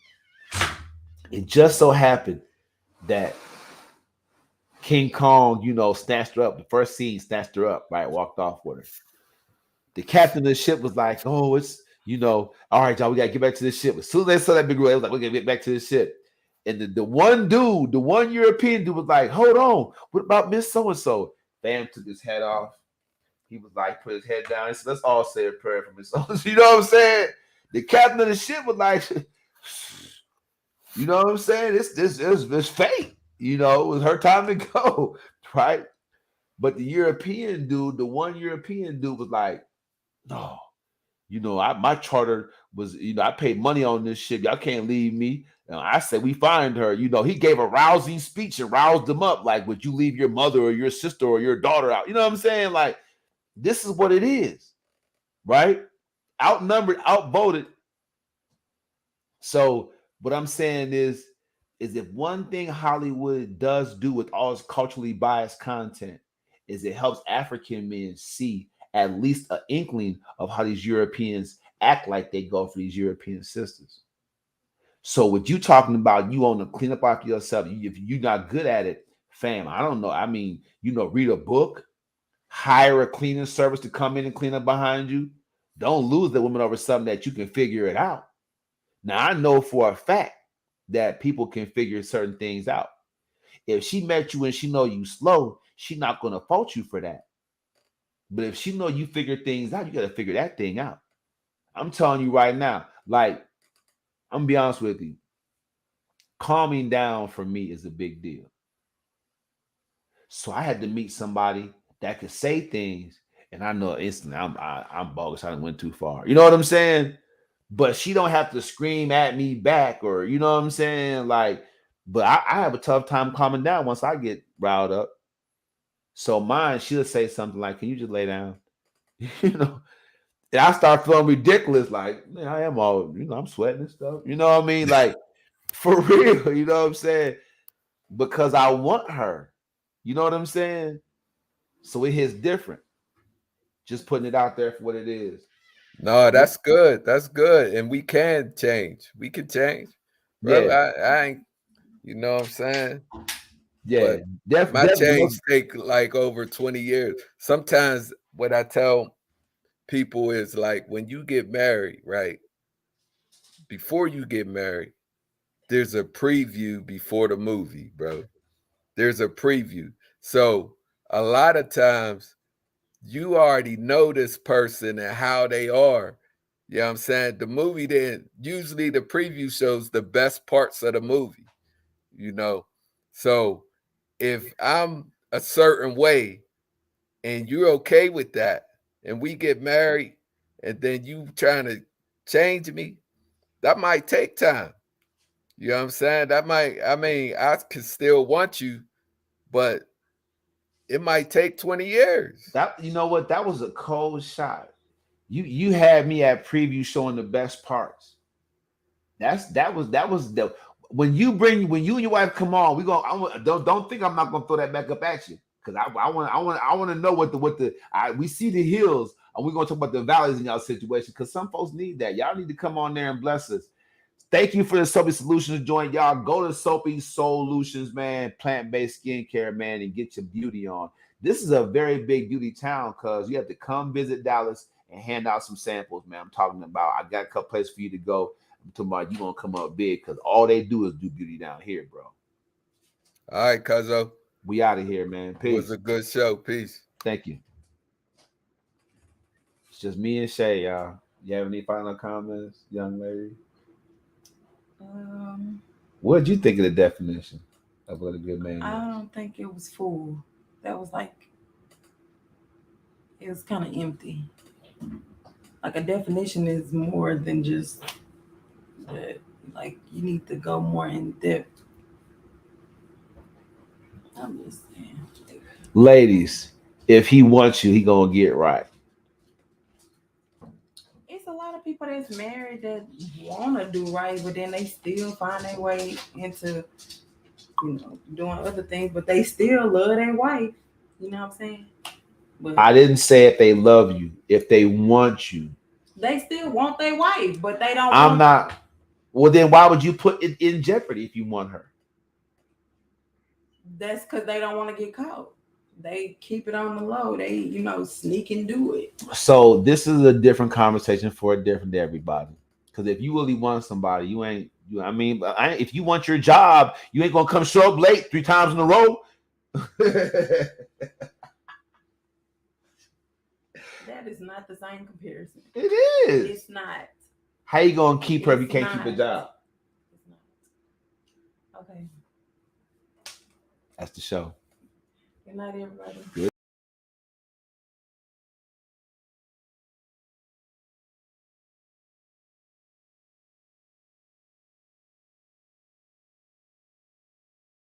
it just so happened that King Kong, you know, snatched her up. The first scene snatched her up, right? Walked off with her. The captain of the ship was like, "Oh, it's all right, y'all, we gotta get back to the ship." As soon as they saw that big whale, it was like, "We gotta get back to the ship." And the one dude, the one European dude, was like, "Hold on, what about Miss So and So?" Bam, took his head off. He was like, put his head down. He said, "Let's all say a prayer for Miss So and So." You know what I'm saying? The captain of the ship was like, "You know what I'm saying? This fate. You know, it was her time to go, right?" But the European dude, the one European dude, was like, "No." My charter was, I paid money on this ship. Y'all can't leave me. And I said, we find her. He gave a rousing speech and roused them up. Like, would you leave your mother or your sister or your daughter out? You know what I'm saying? Like, this is what it is, right? Outnumbered, outvoted. So what I'm saying is if one thing Hollywood does do with all its culturally biased content is it helps African men see at least an inkling of how these Europeans act like they go for these European sisters. So what you talking about, you want to clean up after yourself. If you're not good at it, fam, I don't know. I mean, read a book, hire a cleaning service to come in and clean up behind you. Don't lose the woman over something that you can figure it out. Now, I know for a fact that people can figure certain things out. If she met you and she know you slow, she not going to fault you for that. But if she know you figure things out, you got to figure that thing out. I'm telling you right now, like, I'm gonna be honest with you, calming down for me is a big deal. So I had to meet somebody that could say things, and I know instantly I'm bogus. I went too far. You know what I'm saying? But she don't have to scream at me back, or you know what I'm saying? Like, but I have a tough time calming down once I get riled up. So mine, she'll say something like, "Can you just lay down?" you know, and I start feeling ridiculous. Like, man, I am all, I'm sweating and stuff. You know what I mean? Like, for real. You know what I'm saying? Because I want her. You know what I'm saying? So it hits different. Just putting it out there for what it is. no, that's good. That's good. And we can change. We can change. Bro, Yeah. I ain't, you know what I'm saying? Yeah. But my change take like over 20 years. Sometimes what I tell people is like when you get married, right? Before you get married, there's a preview before the movie, bro. There's a preview. So a lot of times you already know this person and how they are. You know what I'm saying? The movie then usually the preview shows the best parts of the movie, you know. So if I'm a certain way and you're okay with that, and we get married, and then you trying to change me, that might take time. You know what I'm saying? That might, I mean, I can still want you, but it might take 20 years. That, you know what? That was a cold shot. You had me at preview showing the best parts. That was the when you and your wife come on, don't think I'm not gonna throw that back up at you, because I want to know we see the hills, and we're gonna talk about the valleys in y'all situation, because some folks need that. Y'all need to come on there and bless us. Thank you for the Soapy Solutions joint, y'all. Go to Soapy Solutions, man, plant-based skincare, man, and get your beauty on. This is a very big beauty town, because you have to come visit Dallas and hand out some samples, man. I'm talking about, I got a couple places for you to go. I'm talking about you gonna come up big, because all they do is do beauty down here, bro. All right, Cuzzo. We out of here, man. Peace. It was a good show. Peace. Thank you. It's just me and Shae, y'all. You have any final comments, young lady? What did you think of the definition of what a good man is? I don't think it was full. That was like, it was kind of empty. Like, a definition is more than just that. Like, you need to go more in depth. I'm just saying. Ladies, if he wants you, he gonna get right. It's a lot of people that's married that want to do right, but then they still find their way into, doing other things, but they still love their wife. You know what I'm saying? But I didn't say if they love you, if they want you. they still want their wife, but they don't. I'm not. Well, then why would you put it in jeopardy if you want her? That's because they don't want to get caught. They keep it on the low. They, sneak and do it. So this is a different conversation for a different everybody. Because if you really want somebody, you ain't. If you want your job, you ain't gonna come show up late 3 times in a row. That is not the same comparison. It is. It's not. How you gonna keep her if you can't keep a job? It's not. Okay. That's the show. Good night, everybody. Good.